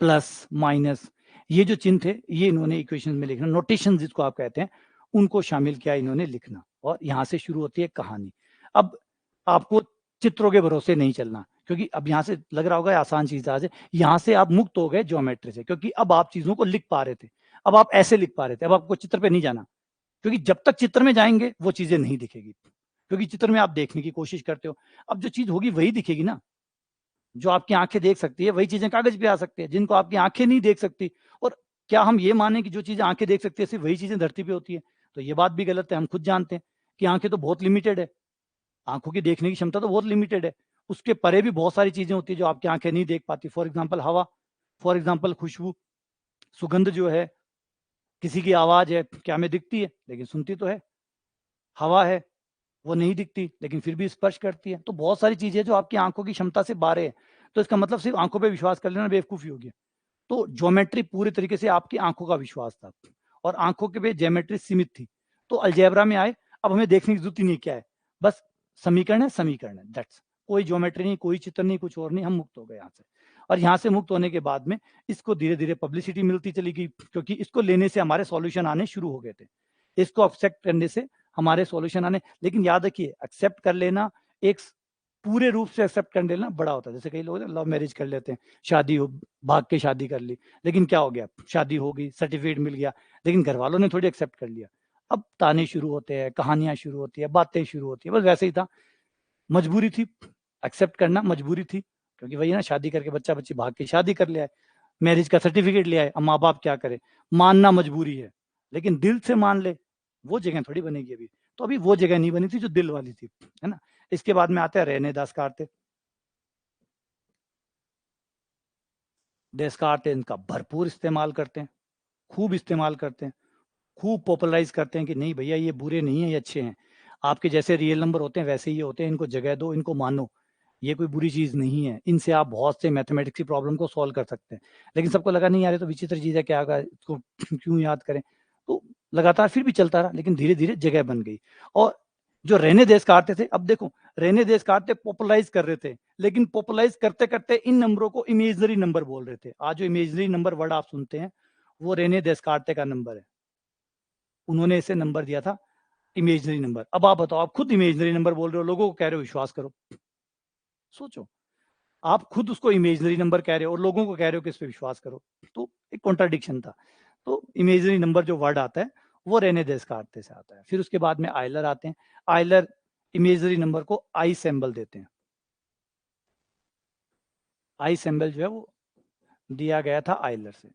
plus, minus, ये जो चिन्ह थे ये इन्होंने इक्वेशन में लिखना, नोटेशन जिसको आप कहते हैं, उनको शामिल किया इन्होंने लिखना। और यहां से शुरू होती है कहानी। अब आपको चित्रों के भरोसे नहीं चलना, क्योंकि अब यहां से लग रहा होगा आसान चीज आज है, यहां से आप मुक्त हो गए ज्योमेट्री से, क्योंकि अब आप चीजों को लिख पा रहे थे, अब आप ऐसे लिख पा रहे थे, अब आपको चित्र पे नहीं जाना, क्योंकि जब तक चित्र में जाएंगे वो चीजें नहीं दिखेगी, क्योंकि चित्र में आप देखने की कोशिश करते हो, अब जो चीज होगी वही दिखेगी ना, जो आपकी आंखें देख सकती है वही चीजें कागज पे आ सकती है, जिनको आपकी आंखें नहीं देख सकती। और क्या हम ये माने कि जो चीजें आंखें देख सकती है सिर्फ वही चीजें धरती पे होती है? तो ये बात भी गलत है, हम खुद जानते हैं कि आंखें तो बहुत लिमिटेड है, आंखों की देखने की क्षमता तो बहुत लिमिटेड है, उसके परे भी बहुत सारी चीजें होती है जो आपकी आंखें नहीं देख पाती। फॉर एग्जाम्पल हवा, फॉर एग्जाम्पल खुशबू, सुगंध जो है, किसी की आवाज है, क्या हमें दिखती है लेकिन सुनती तो है, हवा है वो नहीं दिखती लेकिन फिर भी स्पर्श करती है। तो बहुत सारी चीजें जो आपकी आंखों की क्षमता से बाहर है, तो इसका मतलब सिर्फ आंखों पे विश्वास कर लेना बेवकूफी होगी। तो ज्योमेट्री पूरी तरीके से आपकी आंखों का विश्वास था, और आंखों के पे ज्योमेट्री सीमित थी। तो अलजेब्रा में आए, अब हमें देखने की जरूरत ही नहीं, क्या है, बस समीकरण है, समीकरण है, दैट्स कोई ज्योमेट्री नहीं, कोई चित्र नहीं, कुछ और नहीं, हम मुक्त हो गए यहाँ से। और यहाँ से मुक्त होने के बाद में इसको धीरे धीरे पब्लिसिटी मिलती चली गई, क्योंकि इसको लेने से हमारे सॉल्यूशन आने शुरू हो गए थे। इसको एक्सेप्ट करने से हमारे सॉल्यूशन आने, लेकिन याद रखिए एक्सेप्ट कर लेना एक पूरे रूप से एक्सेप्ट कर लेना बड़ा होता है। जैसे कई लोग लव मैरिज कर लेते हैं, शादी हो, भाग के शादी कर ली, लेकिन क्या हो गया, शादी हो गई, सर्टिफिकेट मिल गया, लेकिन घर वालों ने थोड़ी एक्सेप्ट कर लिया। अब ताने शुरू होते हैं, कहानियां शुरू होती है, बातें शुरू होती है, बस वैसे ही था, मजबूरी थी, एक्सेप्ट करना मजबूरी थी, क्योंकि वही ना, शादी करके बच्चा बच्ची भाग के शादी कर लिया है, मैरिज का सर्टिफिकेट लिया है, अब माँ बाप क्या करे, मानना मजबूरी है, लेकिन दिल से मान ले वो जगह थोड़ी बनेगी अभी। तो अभी वो जगह नहीं बनी थी जो दिल वाली थी, है ना। इसके बाद में आते हैं रेने देस्कार्ते। देस्कार्ते इनका भरपूर इस्तेमाल करते हैं, खूब इस्तेमाल करते हैं, खूब पॉपुलराइज करते हैं कि नहीं भैया ये बुरे नहीं है, ये अच्छे हैं, आपके जैसे रियल नंबर होते हैं वैसे ही होते हैं, इनको जगह दो, इनको मानो, ये कोई बुरी चीज नहीं है, इनसे आप बहुत से मैथमेटिक्स की प्रॉब्लम को सॉल्व कर सकते हैं। लेकिन सबको लगा नहीं यार ये तो विचित्र चीज है, क्या होगा इसको क्यों याद करें। तो लगातार फिर भी चलता रहा, लेकिन धीरे धीरे जगह बन गई। और जो रेने देस्कार्ते थे, अब देखो रेने देस्कार्ते पॉपुलराइज कर रहे थे, लेकिन पॉपुलराइज करते करते इन नंबरों को इमेजनरी नंबर बोल रहे थे। आज जो इमेजनरी नंबर वर्ड आप सुनते हैं वो रेने देस्कार्ते का नंबर है, उन्होंने इसे नंबर दिया था इमेजनरी नंबर। अब आप बताओ, आप खुद इमेजनरी नंबर बोल रहे हो, लोगों को कह रहे हो विश्वास करो, सोचो, आप खुद उसको इमेजनरी नंबर कह रहे हो और लोगों को कह रहे हो कि इस पे विश्वास करो, तो एक कॉन्ट्राडिक्शन था। तो इमेजनरी नंबर जो वर्ड आता है वो रेने देस्कार्ते से आता है। फिर उसके बाद में आयलर आते हैं, आयलर इमेजनरी नंबर को आई सिंबल देते हैं, आई सिंबल जो है वो दिया गया था आयलर से।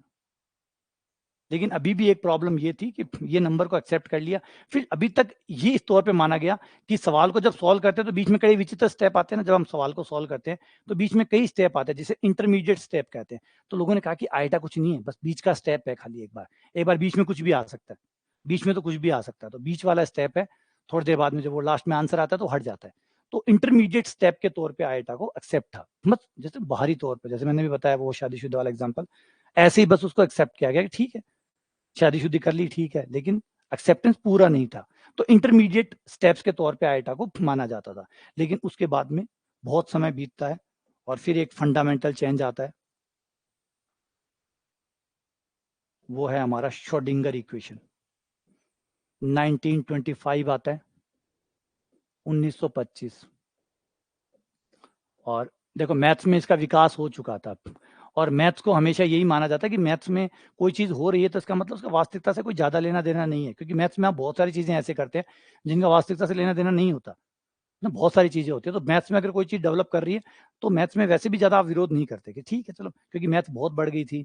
लेकिन अभी भी एक प्रॉब्लम ये थी कि ये नंबर को एक्सेप्ट कर लिया, फिर अभी तक ये इस तौर पे माना गया कि सवाल को जब सॉल्व करते हैं तो बीच में कई विचित्र स्टेप आते हैं ना, जब हम सवाल को सॉल्व करते हैं तो बीच में कई स्टेप आते हैं, जिसे इंटरमीडिएट स्टेप कहते हैं। तो लोगों ने कहा कि आइटा कुछ नहीं है, बस बीच का स्टेप है, खाली एक बार बीच में कुछ भी आ सकता है, बीच में तो कुछ भी आ सकता है, तो बीच वाला स्टेप है, थोड़ी देर बाद में जब वो लास्ट में आंसर आता है तो हट जाता है। तो इंटरमीडिएट स्टेप के तौर पे आइटा को एक्सेप्ट था, बस जैसे बाहरी तौर पर, जैसे मैंने भी बताया वो शादीशुदा वाला एग्जाम्पल, ऐसे ही बस उसको एक्सेप्ट किया गया कि ठीक है शादीशुदी कर ली, ठीक है, लेकिन एक्सेप्टेंस पूरा नहीं था। तो इंटरमीडिएट स्टेप्स के तौर पे आइटा को माना जाता था। लेकिन उसके बाद में बहुत समय बीतता है और फिर एक फंडामेंटल चेंज आता है, वो है हमारा श्रोडिंगर इक्वेशन। 1925 आता है, 1925। और देखो मैथ्स में इसका विकास हो चुका था, और मैथ्स को हमेशा यही माना जाता है कि मैथ्स में कोई चीज हो रही है तो इसका मतलब उसका वास्तविकता से कोई ज्यादा लेना देना नहीं है, क्योंकि मैथ्स में आप बहुत सारी चीजें ऐसे करते हैं जिनका वास्तविकता से लेना देना नहीं होता ना, बहुत सारी चीजें होती है। तो मैथ्स में अगर कोई चीज डेवलप कर रही है तो मैथ्स में वैसे भी ज्यादा आप विरोध नहीं करते कि ठीक है चलो, क्योंकि मैथ्स बहुत बढ़ गई थी,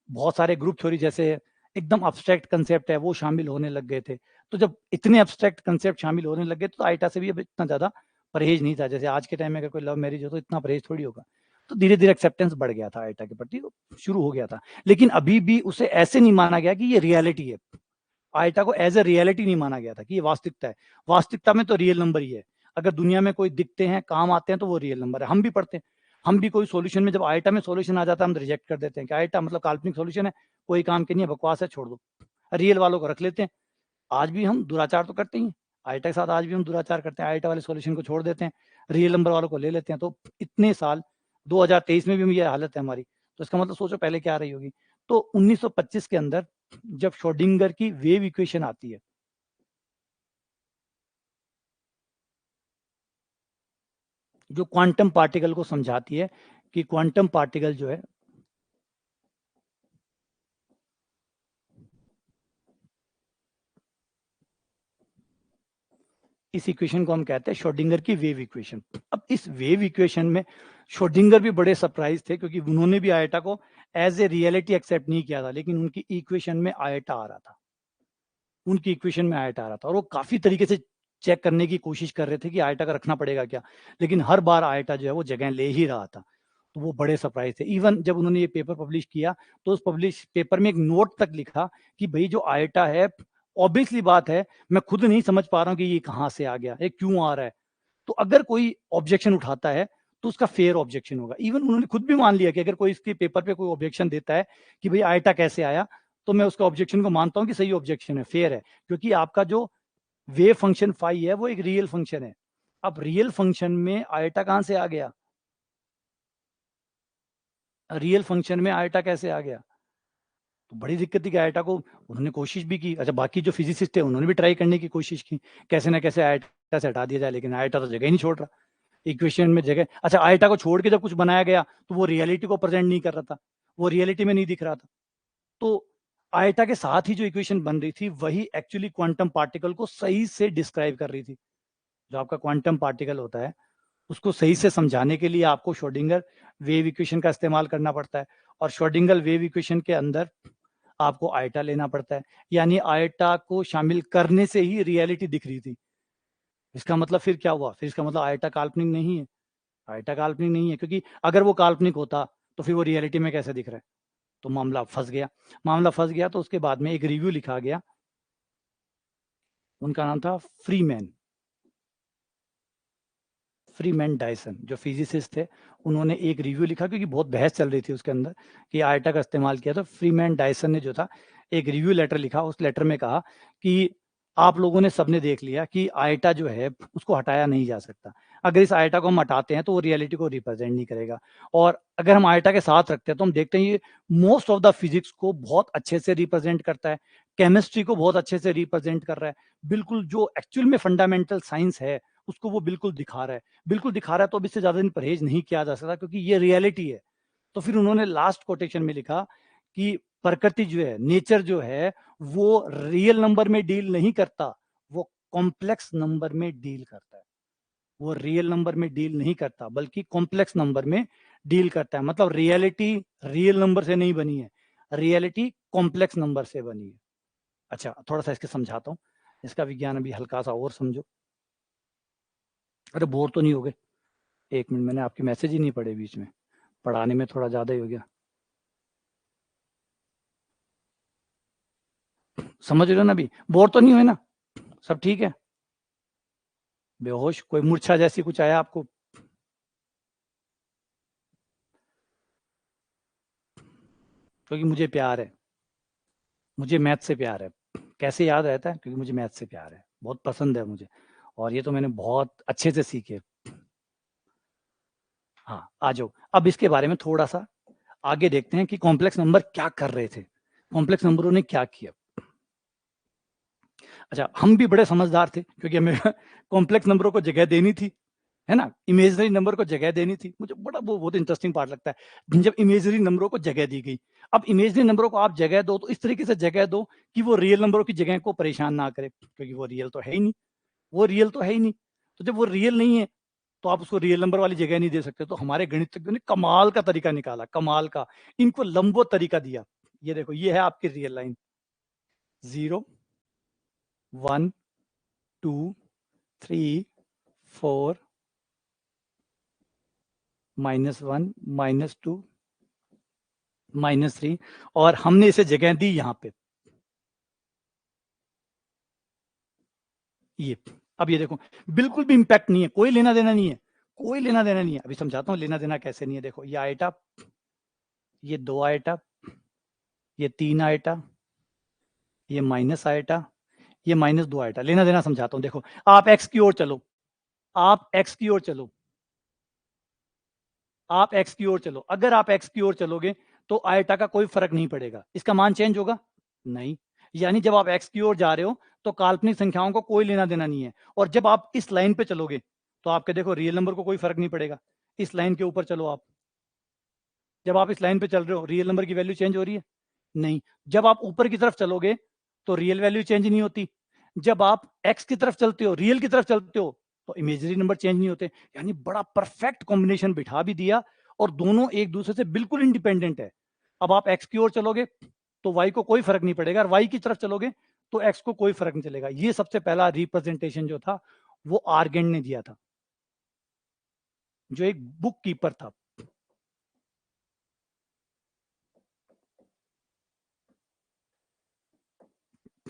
बहुत सारे ग्रुप थ्योरी जैसे एकदम अब्स्ट्रैक्ट कंसेप्ट है वो शामिल होने लग गए थे। तो जब इतने अब्स्ट्रैक्ट कंसेप्ट शामिल होने लग गए तो आइटा से भी अब इतना ज्यादा परहेज नहीं था। जैसे आज के टाइम में अगर कोई लव मैरिज हो तो इतना परहेज थोड़ी होगा। तो धीरे धीरे एक्सेप्टेंस बढ़ गया था आइटा के प्रति, शुरू हो गया था। लेकिन अभी भी उसे ऐसे नहीं माना गया कि ये रियलिटी है, आइटा को एज ए रियलिटी नहीं माना गया था कि ये वास्तविकता है। वास्तविकता में तो रियल नंबर ही है, अगर दुनिया में कोई दिखते हैं काम आते हैं तो वो रियल नंबर है। हम भी पढ़ते हैं, हम भी कोई सॉल्यूशन में जब आइटा में सॉल्यूशन आ जाता है हम रिजेक्ट कर देते हैं कि आइटा मतलब काल्पनिक सॉल्यूशन है, कोई काम के नहीं है, बकवास है, छोड़ दो, रियल वालों को रख लेते हैं। आज भी हम दुराचार तो करते ही हैं, आइटा के साथ आज भी हम दुराचार करते हैं, आइटा वाले सॉल्यूशन को छोड़ देते हैं, रियल नंबर वालों को ले लेते हैं। तो इतने साल 2023 में भी ये हालत है हमारी, तो इसका मतलब सोचो पहले क्या रही होगी। तो 1925 के अंदर जब श्रोडिंगर की वेव इक्वेशन आती है, जो क्वांटम पार्टिकल को समझाती है कि क्वांटम पार्टिकल जो है इस इक्वेशन को हम कहते हैं श्रोडिंगर की वेव इक्वेशन। अब इस वेव इक्वेशन में श्रोडिंगर भी बड़े सरप्राइज थे, क्योंकि उन्होंने भी आयटा को एज ए रियलिटी एक्सेप्ट नहीं किया था, लेकिन उनकी इक्वेशन में आयटा आ रहा था, उनकी इक्वेशन में आयटा आ रहा था, और वो काफी तरीके से चेक करने की कोशिश कर रहे थे कि आयटा का रखना पड़ेगा क्या, लेकिन हर बार आयटा जो है वो जगह ले ही रहा था। तो वो बड़े सरप्राइज थे। इवन जब उन्होंने ये पेपर पब्लिश किया तो उस पब्लिश पेपर में एक नोट तक लिखा कि भाई जो आयटा है, ऑब्वियसली बात है, मैं खुद नहीं समझ पा रहा हूँ कि ये कहाँ से आ गया, ये क्यों आ रहा है। तो अगर कोई ऑब्जेक्शन उठाता है तो उसका फेयर ऑब्जेक्शन होगा। इवन उन्होंने खुद भी मान लिया कि अगर कोई इसके पेपर पे कोई ऑब्जेक्शन देता है कि भाई आयटा कैसे आया, तो मैं उसका ऑब्जेक्शन को मानता हूं कि सही ऑब्जेक्शन है, फेयर है, क्योंकि आपका जो वेव फंक्शन फाई है वो एक रियल फंक्शन है, अब रियल फंक्शन में आयटा कहां से आ गया? रियल फंक्शन में आयटा कैसे आ गया? तो बड़ी दिक्कत थी कि आयटा को उन्होंने कोशिश भी की। अच्छा, बाकी जो फिजिसिस्ट थे उन्होंने भी ट्राई करने की कोशिश की, कैसे ना कैसे आयटा से हटा दिया जाए, लेकिन आयटा तो जगह ही नहीं छोड़ रहा इक्वेशन में जगह। अच्छा, आयटा को छोड़ के जब कुछ बनाया गया तो वो रियलिटी को प्रेजेंट नहीं कर रहा था, वो रियलिटी में नहीं दिख रहा था। तो आयटा के साथ ही जो इक्वेशन बन रही थी वही एक्चुअली क्वांटम पार्टिकल को सही से डिस्क्राइब कर रही थी। जो आपका क्वांटम पार्टिकल होता है उसको सही से समझाने के लिए आपको श्रोडिंगर वेव इक्वेशन का इस्तेमाल करना पड़ता है, और श्रोडिंगर वेव इक्वेशन के अंदर आपको आयटा लेना पड़ता है। यानी आयटा को शामिल करने से ही रियलिटी दिख रही थी। इसका मतलब फिर क्या हुआ? फिर इसका मतलब आयटा काल्पनिक नहीं है। आयटा काल्पनिक नहीं है, क्योंकि अगर वो काल्पनिक होता तो फिर वो रियलिटी में कैसे दिख रहा है? तो मामला फंस गया। मामला फंस गया तो उसके बाद में एक रिव्यू लिखा गया, उनका नाम था फ्रीमैन। फ्रीमैन डायसन जो फिजिसिस्ट थे, उन्होंने एक रिव्यू लिखा, क्योंकि बहुत बहस चल रही थी उसके अंदर कि आयटा का इस्तेमाल किया। तो फ्रीमैन डायसन ने जो था एक रिव्यू लेटर लिखा, उस लेटर में कहा कि आप लोगों ने सबने देख लिया कि आयटा जो है उसको हटाया नहीं जा सकता। अगर इस आयटा को हम हटाते हैं तो वो रियलिटी को रिप्रेजेंट नहीं करेगा, और अगर हम आयटा के साथ रखते हैं तो हम देखते हैं ये मोस्ट ऑफ द फिजिक्स को बहुत अच्छे से रिप्रेजेंट करता है, केमिस्ट्री को बहुत अच्छे से रिप्रेजेंट कर रहा है, बिल्कुल जो एक्चुअल में फंडामेंटल साइंस है उसको वो बिल्कुल दिखा रहा है। बिल्कुल दिखा रहा है, तो अब इससे ज्यादा दिन परहेज नहीं किया जा सकता, क्योंकि ये रियलिटी है। तो फिर उन्होंने लास्ट कोटेशन में लिखा कि प्रकृति जो है, नेचर जो है, वो रियल नंबर में डील नहीं करता, वो कॉम्प्लेक्स नंबर में डील करता है। वो रियल नंबर में डील नहीं करता बल्कि कॉम्प्लेक्स नंबर में डील करता है। मतलब रियलिटी रियल नंबर से नहीं बनी है, रियलिटी कॉम्प्लेक्स नंबर से बनी है। अच्छा, थोड़ा सा इसके समझाता हूँ, इसका विज्ञान अभी हल्का सा और समझो। अरे बोर तो नहीं हो गए? एक मिनट, मैंने आपके मैसेज ही नहीं पढ़े, बीच में पढ़ाने में थोड़ा ज्यादा ही हो गया। समझ रहे हो ना? अभी बोर तो नहीं हुए ना? सब ठीक है? बेहोश? कोई मूर्छा जैसी कुछ आया आपको? क्योंकि मुझे प्यार है, मुझे मैथ से प्यार है। कैसे याद रहता है? क्योंकि मुझे मैथ से प्यार है, बहुत पसंद है मुझे, और ये तो मैंने बहुत अच्छे से सीखे। हाँ, आ जाओ, अब इसके बारे में थोड़ा सा आगे देखते हैं कि कॉम्प्लेक्स नंबर क्या कर रहे थे, कॉम्प्लेक्स नंबरों ने क्या किया। अच्छा, हम भी बड़े समझदार थे, क्योंकि हमें कॉम्प्लेक्स नंबरों को जगह देनी थी, है ना? इमेजनरी नंबर को जगह देनी थी। मुझे बड़ा वो बहुत इंटरेस्टिंग पार्ट लगता है जब इमेजनरी नंबरों को जगह दी गई। अब इमेजनरी नंबरों को आप जगह दो तो इस तरीके से जगह दो कि वो रियल नंबरों की जगह को परेशान ना करे, क्योंकि वो रियल तो है ही नहीं, वो रियल तो है ही नहीं। तो जब वो रियल नहीं है तो आप उसको रियल नंबर वाली जगह नहीं दे सकते। तो हमारे गणितज्ञों ने कमाल का तरीका निकाला, कमाल का, इनको लंबो तरीका दिया। ये देखो, ये है आपकी रियल लाइन, 0 1 2 3 4 -1 -2 -3, और हमने इसे जगह दी यहाँ पे, ये। अब ये देखो, बिल्कुल भी इंपैक्ट नहीं है, कोई लेना देना नहीं है, कोई लेना देना नहीं है। अभी समझाता हूँ लेना देना कैसे नहीं है। देखो, ये आइटा, ये 2 आइटा, ये 3 आइटा, ये माइनस आइटा, ये -2 आइटा। लेना देना समझाता हूँ। देखो, आप एक्स की ओर चलो, आप एक्स की ओर चलो, आप एक्स की ओर चलो। अगर आप एक्स की ओर चलोगे तो आयटा का कोई फर्क नहीं पड़ेगा, इसका मान चेंज होगा नहीं। यानी जब आप एक्स की ओर जा रहे हो तो काल्पनिक संख्याओं को कोई लेना देना नहीं है। और जब आप इस लाइन पे चलोगे तो आपके देखो रियल नंबर को कोई फर्क नहीं पड़ेगा। इस लाइन के ऊपर चलो आप, जब आप इस लाइन पे चल रहे हो रियल नंबर की वैल्यू चेंज हो रही है नहीं। जब आप ऊपर की तरफ चलोगे तो रियल वैल्यू चेंज नहीं होती। जब आप एक्स की तरफ चलते हो, रियल की तरफ चलते हो, तो इमेजरी नंबर चेंज नहीं होते। यानी बड़ा परफेक्ट कॉम्बिनेशन बिठा भी दिया, और दोनों एक दूसरे से बिल्कुल इंडिपेंडेंट है। अब आप एक्स की ओर चलोगे तो वाई को कोई फर्क नहीं पड़ेगा, और वाई की तरफ चलोगे तो एक्स को कोई फर्क नहीं चलेगा। ये सबसे पहला रिप्रेजेंटेशन जो था वो आर्गेंड ने दिया था, जो एक बुक कीपर था।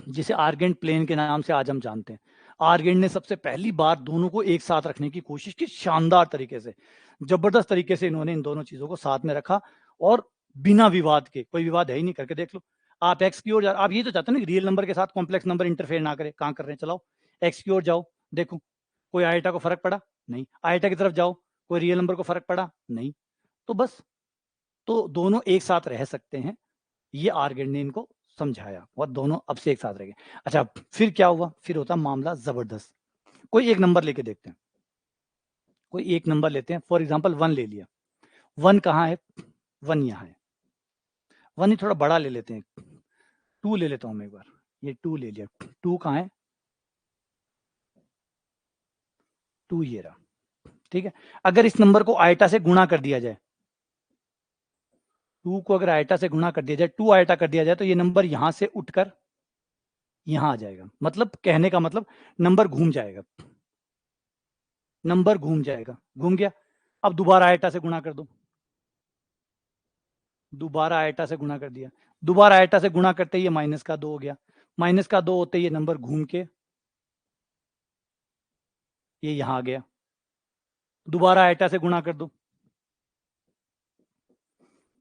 जिसे आर्गेंट प्लेन के नाम से आज हम जानते हैं। आर्गेंट ने सबसे पहली बार दोनों को एक साथ रखने की कोशिश की, शानदार तरीके से, जबरदस्त तरीके से इन्होंने इन दोनों चीजों को साथ में रखा, और बिना विवाद के, कोई विवाद है ही नहीं, करके देख लो। आप एक्स की ओर आप ये तो चाहते हैं ना कि रियल नंबर के साथ कॉम्प्लेक्स नंबर इंटरफेयर ना करे, कहां कर रहे हैं? चलाओ एक्स की ओर जाओ, देखो कोई आयटा को फर्क पड़ा नहीं, आयटा की तरफ जाओ, कोई रियल नंबर को फर्क पड़ा नहीं, तो बस, तो दोनों एक साथ रह सकते हैं, ये आर्गेन ने इनको समझाया और दोनों अब से एक साथ रह गए। अच्छा फिर क्या हुआ, फिर होता मामला जबरदस्त। कोई एक नंबर लेके देखते हैं, कोई एक नंबर लेते हैं, फॉर एग्जांपल 1 ले लिया। 1 कहाँ है, 1 यहाँ है। 1 ही थोड़ा बड़ा ले लेते हैं, 2 ले लेता हूं मैं एक बार, ये 2 ले लिया। 2 कहाँ है, 2 ये रहा, ठीक है। अगर इस नंबर को आयटा से गुणा कर दिया जाए, 2 को अगर आयटा से गुणा कर दिया जाए, 2 आयटा कर दिया जाए, तो ये नंबर यहां से उठकर यहां आ जाएगा। मतलब कहने का मतलब नंबर घूम जाएगा, नंबर घूम जाएगा, घूम गया। अब दोबारा आयटा से गुणा कर दो, दोबारा आयटा से गुणा कर दिया, दोबारा आयटा से गुणा करते ही ये -2 हो गया, -2 होते ही ये नंबर घूम के ये यहां आ गया। दोबारा आयटा से गुणा कर दो,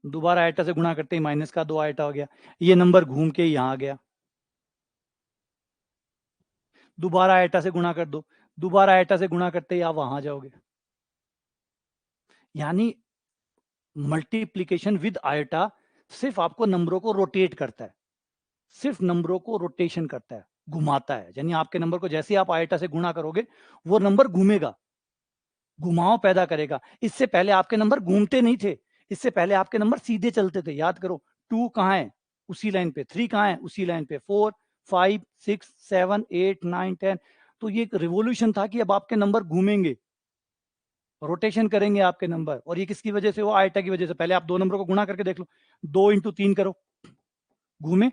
दोबारा आयटा से गुणा करते ही -2 आयटा हो गया, ये नंबर घूम के यहां आ गया। दोबारा आयटा से गुणा कर दो, दोबारा आयटा से गुणा करते ही आप वहां जाओगे। यानी मल्टीप्लीकेशन विद आयटा सिर्फ आपको नंबरों को रोटेट करता है, सिर्फ नंबरों को रोटेशन करता है, घुमाता है। यानी आपके नंबर को जैसे आप आयटा से गुणा करोगे वो नंबर घूमेगा, घुमाव पैदा करेगा। इससे पहले आपके नंबर घूमते नहीं थे, इससे पहले आपके नंबर सीधे चलते थे। याद करो, 2 कहाँ है, उसी लाइन पे, 3 कहाँ है, उसी लाइन पे, 4 5 6 7 8 9 10। तो ये एक रिवॉल्यूशन था कि अब आपके नंबर घूमेंगे, रोटेशन करेंगे आपके नंबर। और ये किसकी वजह से, वो आयटा की वजह से। पहले आप दो नंबरों को गुणा करके देख लो, 2 × 3 करो, घूमे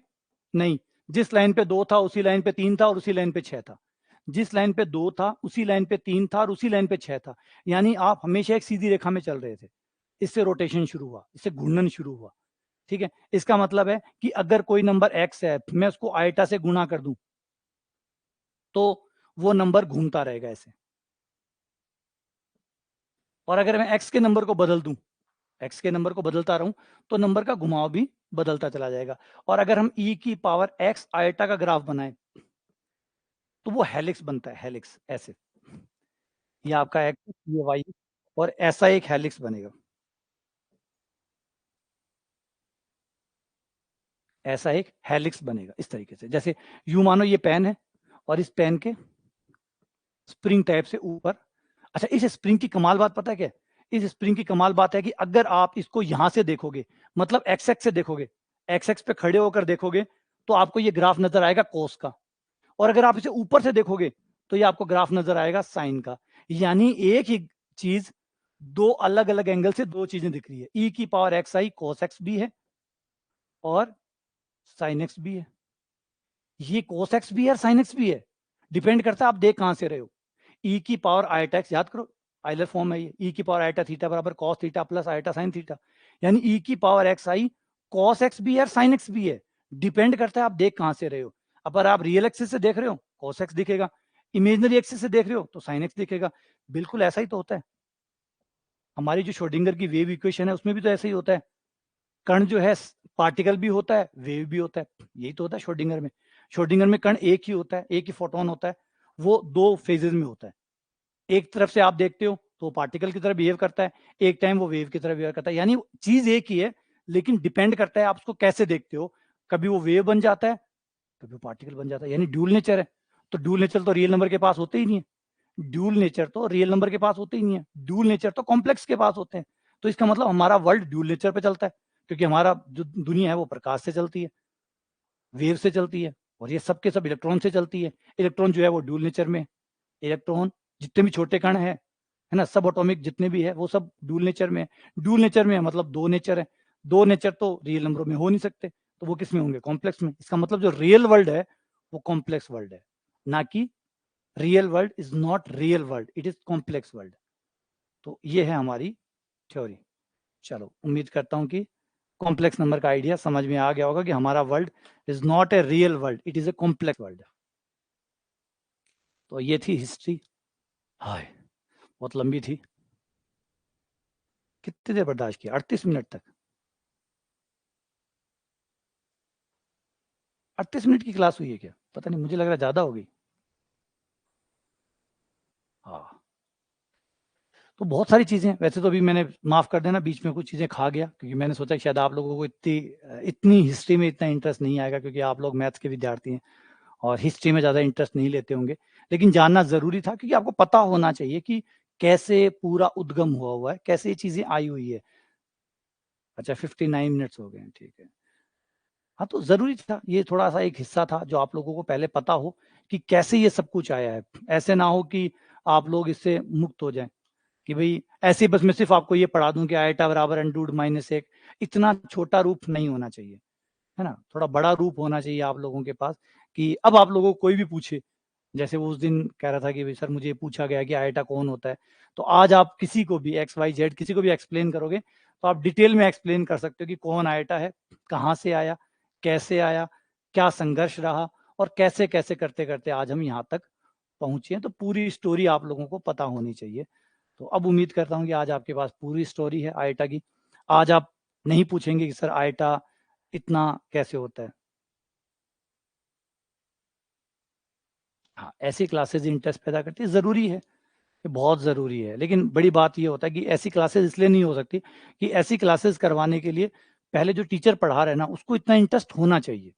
नहीं। जिस लाइन पे 2 था उसी लाइन पे 3 था और उसी लाइन पे 6 था, जिस लाइन पे 2 था उसी लाइन पे 3 था और उसी लाइन पे 6 था। यानी आप हमेशा एक सीधी रेखा में चल रहे थे। इससे रोटेशन शुरू हुआ, इससे घूर्णन शुरू हुआ, ठीक है। इसका मतलब है कि अगर कोई नंबर x है, मैं उसको आयटा से गुणा कर दूं तो वो नंबर घूमता रहेगा ऐसे। और अगर मैं x के नंबर को बदल दूं, x के नंबर को बदलता रहूं, तो नंबर का घुमाव भी बदलता चला जाएगा। और अगर हम e की पावर x आयटा का ग्राफ बनाए तो वो हेलिक्स बनता है, हेलिक्स ऐसे। ये आपका एक्स, ये वाई, और ऐसा एक हेलिक्स बनेगा, ऐसा एक हेलिक्स बनेगा इस तरीके से। जैसे यूं मानो ये पेन है और इस पेन के स्प्रिंग टाइप से ऊपर। अच्छा, इस स्प्रिंग की कमाल बात पता है क्या, इस स्प्रिंग की कमाल बात है कि अगर आप इसको यहां से देखोगे, मतलब एक्स एक्स से देखोगे, एक्स एक्स पे खड़े होकर देखोगे, तो आपको ये ग्राफ नजर आएगा कोस का। और अगर आप इसे ऊपर से देखोगे तो ये आपको ग्राफ नजर आएगा साइन का। यानी एक ही चीज दो अलग अलग एंगल से दो चीजें दिख रही है। ई की पावर एक्स आई कोस एक्स भी है और साइन एक्स भी है, ये कोस एक्स भी है और साइन एक्स भी है। डिपेंड करता है आप देख कहां से रहे हो। ई की पावर आयटा एक्स, याद करो आइलर फॉर्म है ये, ई की पावर आयटा थीटा बराबर cos theta plus eta sine theta. यानी ई की power x I cos x भी है और साइन एक्स भी है। डिपेंड करता है आप देख कहां से रहे हो। अगर आप रियल एक्सिस से देख रहे हो कॉस एक्स दिखेगा, इमेजनरी एक्सिस से देख रहे हो तो साइन एक्स दिखेगा। बिल्कुल ऐसा ही तो होता है। हमारी जो श्रोडिंगर की वेव इक्वेशन है उसमें भी तो ऐसा ही होता है। कण जो है पार्टिकल भी होता है, वेव भी होता है, यही तो होता है श्रोडिंगर में। श्रोडिंगर में कण एक ही होता है, एक ही फोटोन होता है, वो दो फेजेस में होता है। एक तरफ से आप देखते हो तो पार्टिकल की तरह बिहेव करता है, एक टाइम वो वेव की तरह बिहेव करता है। यानी चीज एक ही है, लेकिन डिपेंड करता है आप उसको कैसे देखते हो। कभी वो वेव बन जाता है, कभी वो पार्टिकल बन जाता है, यानी ड्यूल नेचर है। तो ड्यूल नेचर तो रियल नंबर के पास होते ही नहीं है, ड्यूल नेचर तो रियल नंबर के पास होते ही नहीं है, ड्यूल नेचर तो कॉम्प्लेक्स के पास होते हैं। तो इसका मतलब हमारा वर्ल्ड ड्यूल नेचर पे चलता है, क्योंकि हमारा जो दुनिया है वो प्रकाश से चलती है, वेव से चलती है, और ये सब के सब इलेक्ट्रॉन से चलती है। इलेक्ट्रॉन जो है वो ड्यूल नेचर में, इलेक्ट्रॉन जितने भी छोटे कण है ना, सब एटॉमिक जितने भी है वो सब डूल नेचर में है। डूल नेचर में है मतलब दो नेचर है, दो नेचर तो रियल नंबरों में हो नहीं सकते, तो वो किस में होंगे, कॉम्प्लेक्स में। इसका मतलब जो रियल वर्ल्ड है वो कॉम्प्लेक्स वर्ल्ड है, ना कि real world is not real world, it is complex world. तो ये है हमारी थ्योरी। चलो, उम्मीद करता हूं कि कॉम्प्लेक्स नंबर का आइडिया समझ में आ गया होगा कि हमारा world is not a real world, it is a complex world. तो ये थी हिस्ट्री। हाय, बहुत लंबी थी। कितनी देर बर्दाश्त किया, 38 मिनट तक। 38 मिनट की क्लास हुई है क्या, पता नहीं, मुझे लग रहा है ज्यादा होगी। हाँ। तो बहुत सारी चीज़ें, वैसे तो अभी मैंने माफ़ कर देना बीच में कुछ चीज़ें खा गया, क्योंकि मैंने सोचा कि शायद आप लोगों को इतनी हिस्ट्री में इतना इंटरेस्ट नहीं आएगा, क्योंकि आप लोग मैथ्स के विद्यार्थी हैं और हिस्ट्री में ज़्यादा इंटरेस्ट नहीं लेते होंगे। लेकिन जानना ज़रूरी था, क्योंकि आपको पता होना चाहिए कि कैसे पूरा उद्गम हुआ है, कैसे ये चीज़ें आई हुई है। अच्छा 59 मिनट्स हो गए हैं, ठीक है। हाँ, तो ज़रूरी था, ये थोड़ा-सा एक हिस्सा था जो आप लोगों को पहले पता हो कि कैसे ये सब कुछ आया है। ऐसे ना हो कि आप लोग इससे मुक्त हो जाएँ, कि भई ऐसे ही बस मैं सिर्फ़ आपको ये पढ़ा दूँ कि आईटा बराबर √-1, इतना छोटा रूप नहीं होना चाहिए, है ना? थोड़ा बड़ा रूप होना चाहिए आप लोगों के पास, कि अब आप लोगों को कोई भी पूछे, जैसे वो उस दिन कह रहा था कि भई सर मुझे पूछा गया कि आईटा कौन होता है? तो आज आप किसी को भी एक्स, वाई, ज़ेड किसी को भी एक्सप्लेन करोगे, तो आप डिटेल में एक्सप्लेन कर सकते हो कि कौन आईटा है, कहाँ से आया, कैसे आया, क्या संघर्ष रहा और कैसे-कैसे करते-करते आज हम यहाँ तक पहुँचे हैं। तो पूरी स्टोरी आप लोगों को पता होनी चाहिए। तो अब उम्मीद करता हूँ कि आज आपके पास पूरी स्टोरी है आईटा की। आज आप नहीं पूछेंगे कि सर आईटा इतना कैसे होता है? हाँ, ऐसी क्लासेज़ इंटरेस्ट पैदा करती है, ज़रूरी है। ये बहुत ज़रूरी है, लेकिन बड़ी बात ये होता है कि ऐसी क्लासेस इसलिए नहीं हो सकती कि ऐसी क्लासेस करवाने के लिए पहले जो टीचर पढ़ा रहा है ना, उसको इतना इंटरेस्ट होना चाहिए।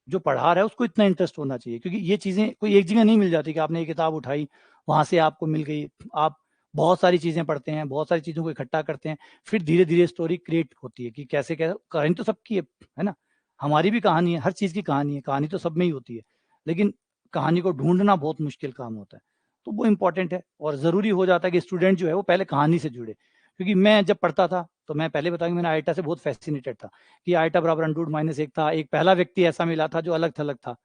जो पढ़ा रहा है उसको इतना इंटरेस्ट होना चाहिए, क्योंकि ये चीज़ें कोई एक जगह नहीं मिल जाती कि आपने ये किताब उठाई, वहाँ से आपको मिल गई। आप बहुत सारी चीज़ें पढ़ते हैं, बहुत सारी चीज़ों को इकट्ठा करते हैं, फिर धीरे-धीरे स्टोरी क्रिएट होती है कि कैसे क्या कहानी तो सबकी है ना? हमारी भी कहानी है, हर चीज़ की कहानी है, कहानी तो सब में ही होती है। लेकिन कहानी को ढूँढना बहुत मुश्किल काम होता है। तो वो इम्पोर्टेंट है और ज़रूरी हो जाता है कि स्टूडेंट जो है वो पहले कहानी से जुड़े। क्योंकि मैं जब पढ़ता था, तो मैं पहले बताऊँ कि मैंने आईटा से बहुत फ़ैसिनेटेड था कि आईटा बराबर √-1 था। एक पहला व्यक्ति ऐसा मिला था जो अलग-थलग था।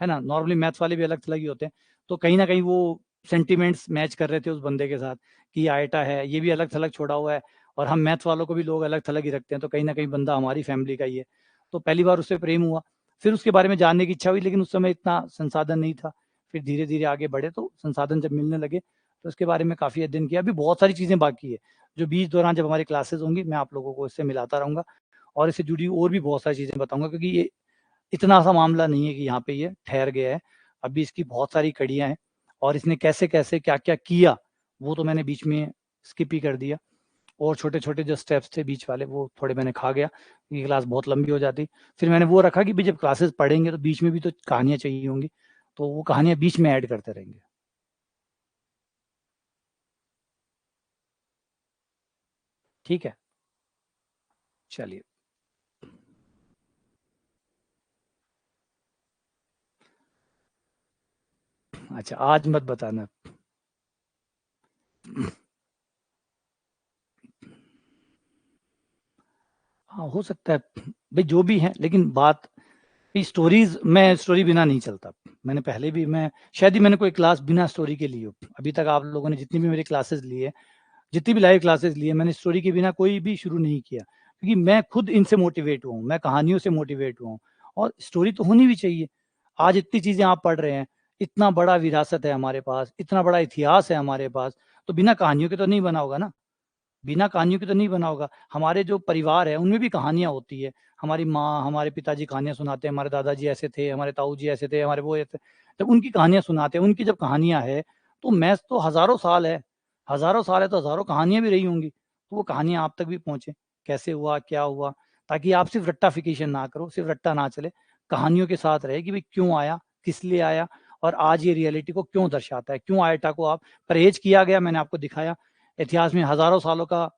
है ना? नॉर्मली मैथ्स वाले भी अलग-थलग ही होते हैं। तो कहीं न कहीं वो सेंटिमेंट्स मैच कर रहे थे उस बंदे के साथ कि आईटा है, ये भी अलग-थलग छोड़ा हुआ है और हम मैथ्स वालों को भी लोग अलग-थलग ही रखते हैं, तो कहीं न कहीं बंदा हमारी फैमिली का ही है। तो पहली बार उससे प्रेम हुआ, फिर उसके बारे में जानने की इच्छा हुई, लेकिन उस समय इतना संसाधन नहीं था। फिर धीरे-धीरे आगे बढ़े तो संसाधन जब मिलने लगे, तो उसके बारे में काफ़ी अध्ययन किया। अभी बहुत सारी चीज़ें बाकी है, जो बीच दौरान जब हमारी क्लासेज़ होंगी, मैं आप लोगों को इससे मिलाता रहूँगा और इससे जुड़ी और भी बहुत सारी चीज़ें बताऊँगा, क्योंकि ये इतना-सा मामला नहीं है कि यहाँ पे ये ठहर गया है। अभी इसकी बहुत सारी कड़ियाँ हैं और इसने कैसे-कैसे, क्या-क्या किया, वो तो मैंने बीच में स्किप ही कर दिया और छोटे-छोटे जो स्टेप्स थे बीच वाले, वो थोड़े मैंने खा गया। ये क्लास बहुत लंबी हो जाती। फिर मैंने वो रखा कि भई जब क्लासेस पढ़ेंगे तो बीच में भी तो कहानियाँ चाहिए होंगी, तो वो कहानियाँ बीच में ऐड करते रहेंगे। ठीक है? चलिए। अच्छा, आज मत बताना। हाँ, हो सकता है। भई जो भी है, लेकिन बात स्टोरीज़, मैं स्टोरी बिना नहीं चलता। मैंने पहले भी मैं शायद ही मैंने कोई क्लास बिना स्टोरी के ली हो। अभी तक आप लोगों ने जितनी भी मेरी क्लासेस ली है, जितनी भी लाइव क्लासेस ली है, मैंने स्टोरी के बिना कोई भी शुरू नहीं किया। क्योंकि मैं खुद इनसे मोटिवेट हुआ हूँ, मैं कहानियों से मोटिवेट हुआ हूँ और स्टोरी तो होनी भी चाहिए। आज इतनी चीज़ें आप पढ़ रहे हैं, इतना बड़ा विरासत है हमारे पास, इतना बड़ा इतिहास है हमारे पास, तो बिना कहानियों के तो नहीं बना होगा ना। बिना कहानियों के तो नहीं बना होगा। हमारे जो परिवार है, उनमें भी कहानियाँ होती है। हमारी माँ, हमारे पिताजी कहानियाँ सुनाते हैं, हमारे दादाजी ऐसे थे, हमारे ताऊ जी ऐसे थे, हमारे वो ऐसे। जब उनकी कहानियाँ सुनाते हैं, उनकी जब कहानियाँ है, तो मैथ तो हज़ारों साल है। हज़ारों साल है तो हज़ारों कहानियाँ भी रही होंगी। तो वो कहानियाँ आप तक भी पहुँचे। कैसे हुआ, क्या हुआ? ताकि आप सिर्फ़ रट्टाफ़िकेशन ना करो, सिर्फ़ रट्टा ना चले। कहानियों के साथ रहे कि भई क्यों आया, किस लिए आया और आज ये रियलिटी को क्यों दर्शाता है? क्यों आयोटा को आप परहेज़ किया गया, मैंने आपको दिखाया। इतिहास में हज़ारों सालों का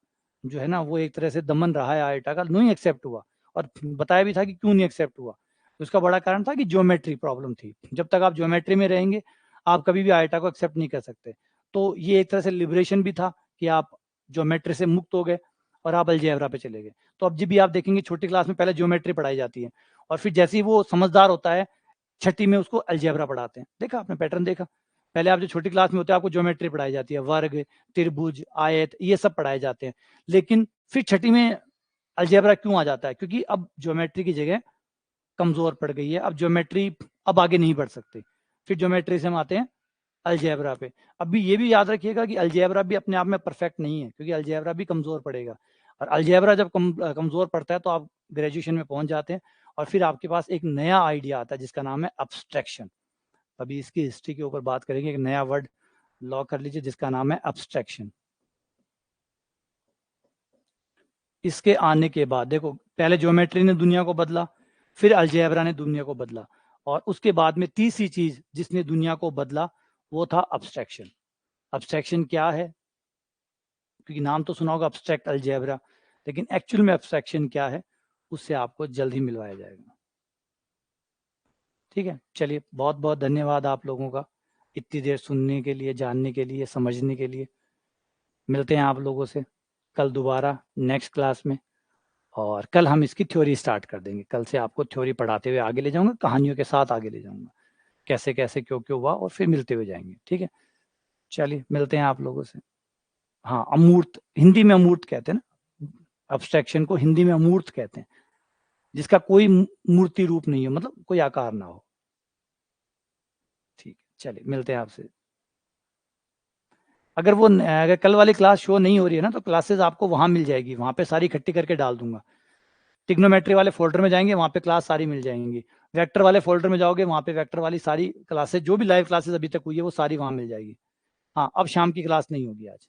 जो है ना, वो एक तरह से दमन रहा है आयोटा का, नहीं एक्सेप्ट हुआ और बताया भी था कि क्यों नहीं एक्सेप्ट हुआ। उसका बड़ा कारण था कि ज्योमेट्री प्रॉब्लम थी। जब तक आप ज्योमेट्री में रहेंगे, आप कभी भी आयोटा को एक्सेप्ट नहीं कर सकते। तो ये एक तरह से लिबरेशन भी था कि आप ज्योमेट्री से मुक्त हो गए और आप अलजेब्रा पे चले गए। तो अब जब भी आप देखेंगे छोटी क्लास में पहले ज्योमेट्री पढ़ाई जाती है और फिर जैसे ही वो समझदार होता है, छठी में उसको अलजेब्रा पढ़ाते हैं। देखा आपने पैटर्न देखा? पहले आप जो छोटी क्लास में होते हैं, आपको ज्योमेट्री पढ़ाई जाती है, वर्ग, त्रिभुज, आयत, ये सब पढ़ाए जाते हैं। लेकिन फिर छठी में अलजेब्रा क्यों आ जाता है? क्योंकि अब ज्योमेट्री की जगह कमज़ोर पड़ गई है। अब ज्योमेट्री अब आगे नहीं बढ़ सकती। फिर ज्योमेट्री से हम आते हैं अलजेब्रा पे। अभी ये भी याद रखिएगा कि अलजेब्रा भी अपने आप में परफेक्ट नहीं है, क्योंकि अलजेब्रा भी कमज़ोर पड़ेगा और अलजेब्रा जब कमज़ोर पड़ता है, तो आप ग्रेजुएशन में पहुँच जाते हैं और फिर आपके पास एक नया आइडिया आता है जिसका नाम है एब्स्ट्रैक्शन। अभी इसकी हिस्ट्री के ऊपर बात करेंगे। एक नया वर्ड लॉक कर लीजिए जिसका नाम है एब्स्ट्रैक्शन। इसके आने के बाद देखो, पहले ज्योमेट्री ने दुनिया को बदला, फिर अलजेब्रा ने दुनिया को बदला, और उसके बाद में तीसरी चीज जिसने दुनिया को बदला वो था अब्स्ट्रैक्शन। अब्स्ट्रैक्शन क्या है? क्योंकि नाम तो सुना होगा अब्स्ट्रैक्ट अलजेब्रा, लेकिन एक्चुअल में अब्स्ट्रैक्शन क्या है उससे आपको जल्द ही मिलवाया जाएगा। ठीक है, चलिए बहुत बहुत धन्यवाद आप लोगों का इतनी देर सुनने के लिए, जानने के लिए, समझने के लिए। मिलते हैं आप लोगों से कल दोबारा नेक्स्ट क्लास में, और कल हम इसकी थ्योरी स्टार्ट कर देंगे। कल से आपको थ्योरी पढ़ाते हुए आगे ले जाऊंगा, कहानियों के साथ आगे ले जाऊंगा, कैसे कैसे क्यों क्यों हुआ, और फिर मिलते हुए जाएंगे। ठीक है, चलिए मिलते हैं आप लोगों से। हाँ, अमूर्त, हिंदी में अमूर्त कहते हैं ना, अब्स्ट्रैक्शन को हिंदी में अमूर्त कहते हैं, जिसका कोई मूर्ति रूप नहीं हो, मतलब कोई आकार ना हो। ठीक है, चलिए मिलते हैं आपसे। अगर कल वाली क्लास शो नहीं हो रही है ना, तो क्लासेस आपको वहां मिल जाएगी, वहां पे सारी इकट्ठी करके डाल दूंगा। टिग्नोमेट्री वाले फोल्डर में जाएंगे, वहां पे क्लास सारी मिल जाएंगी। वेक्टर वाले फोल्डर में जाओगे, वहां पे वेक्टर वाली सारी क्लासेस, जो भी लाइव क्लासेस अभी तक हुई है वो सारी वहां मिल जाएगी। हाँ, अब शाम की क्लास नहीं होगी आज।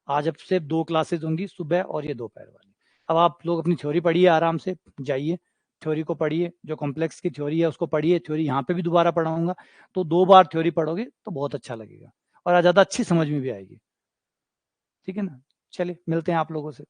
आज अब से 2 क्लासेस होंगी, सुबह और ये दोपहर वाली। अब आप लोग अपनी थ्योरी पढ़िए, आराम से जाइए, थ्योरी को पढ़िए, जो कॉम्प्लेक्स की थ्योरी है उसको पढ़िए। थ्योरी यहाँ पे भी दोबारा पढ़ाऊंगा, तो 2 बार थ्योरी पढ़ोगे तो बहुत अच्छा लगेगा और ज़्यादा अच्छी समझ में भी आएगी। ठीक है ना, चलिए मिलते हैं आप लोगों से।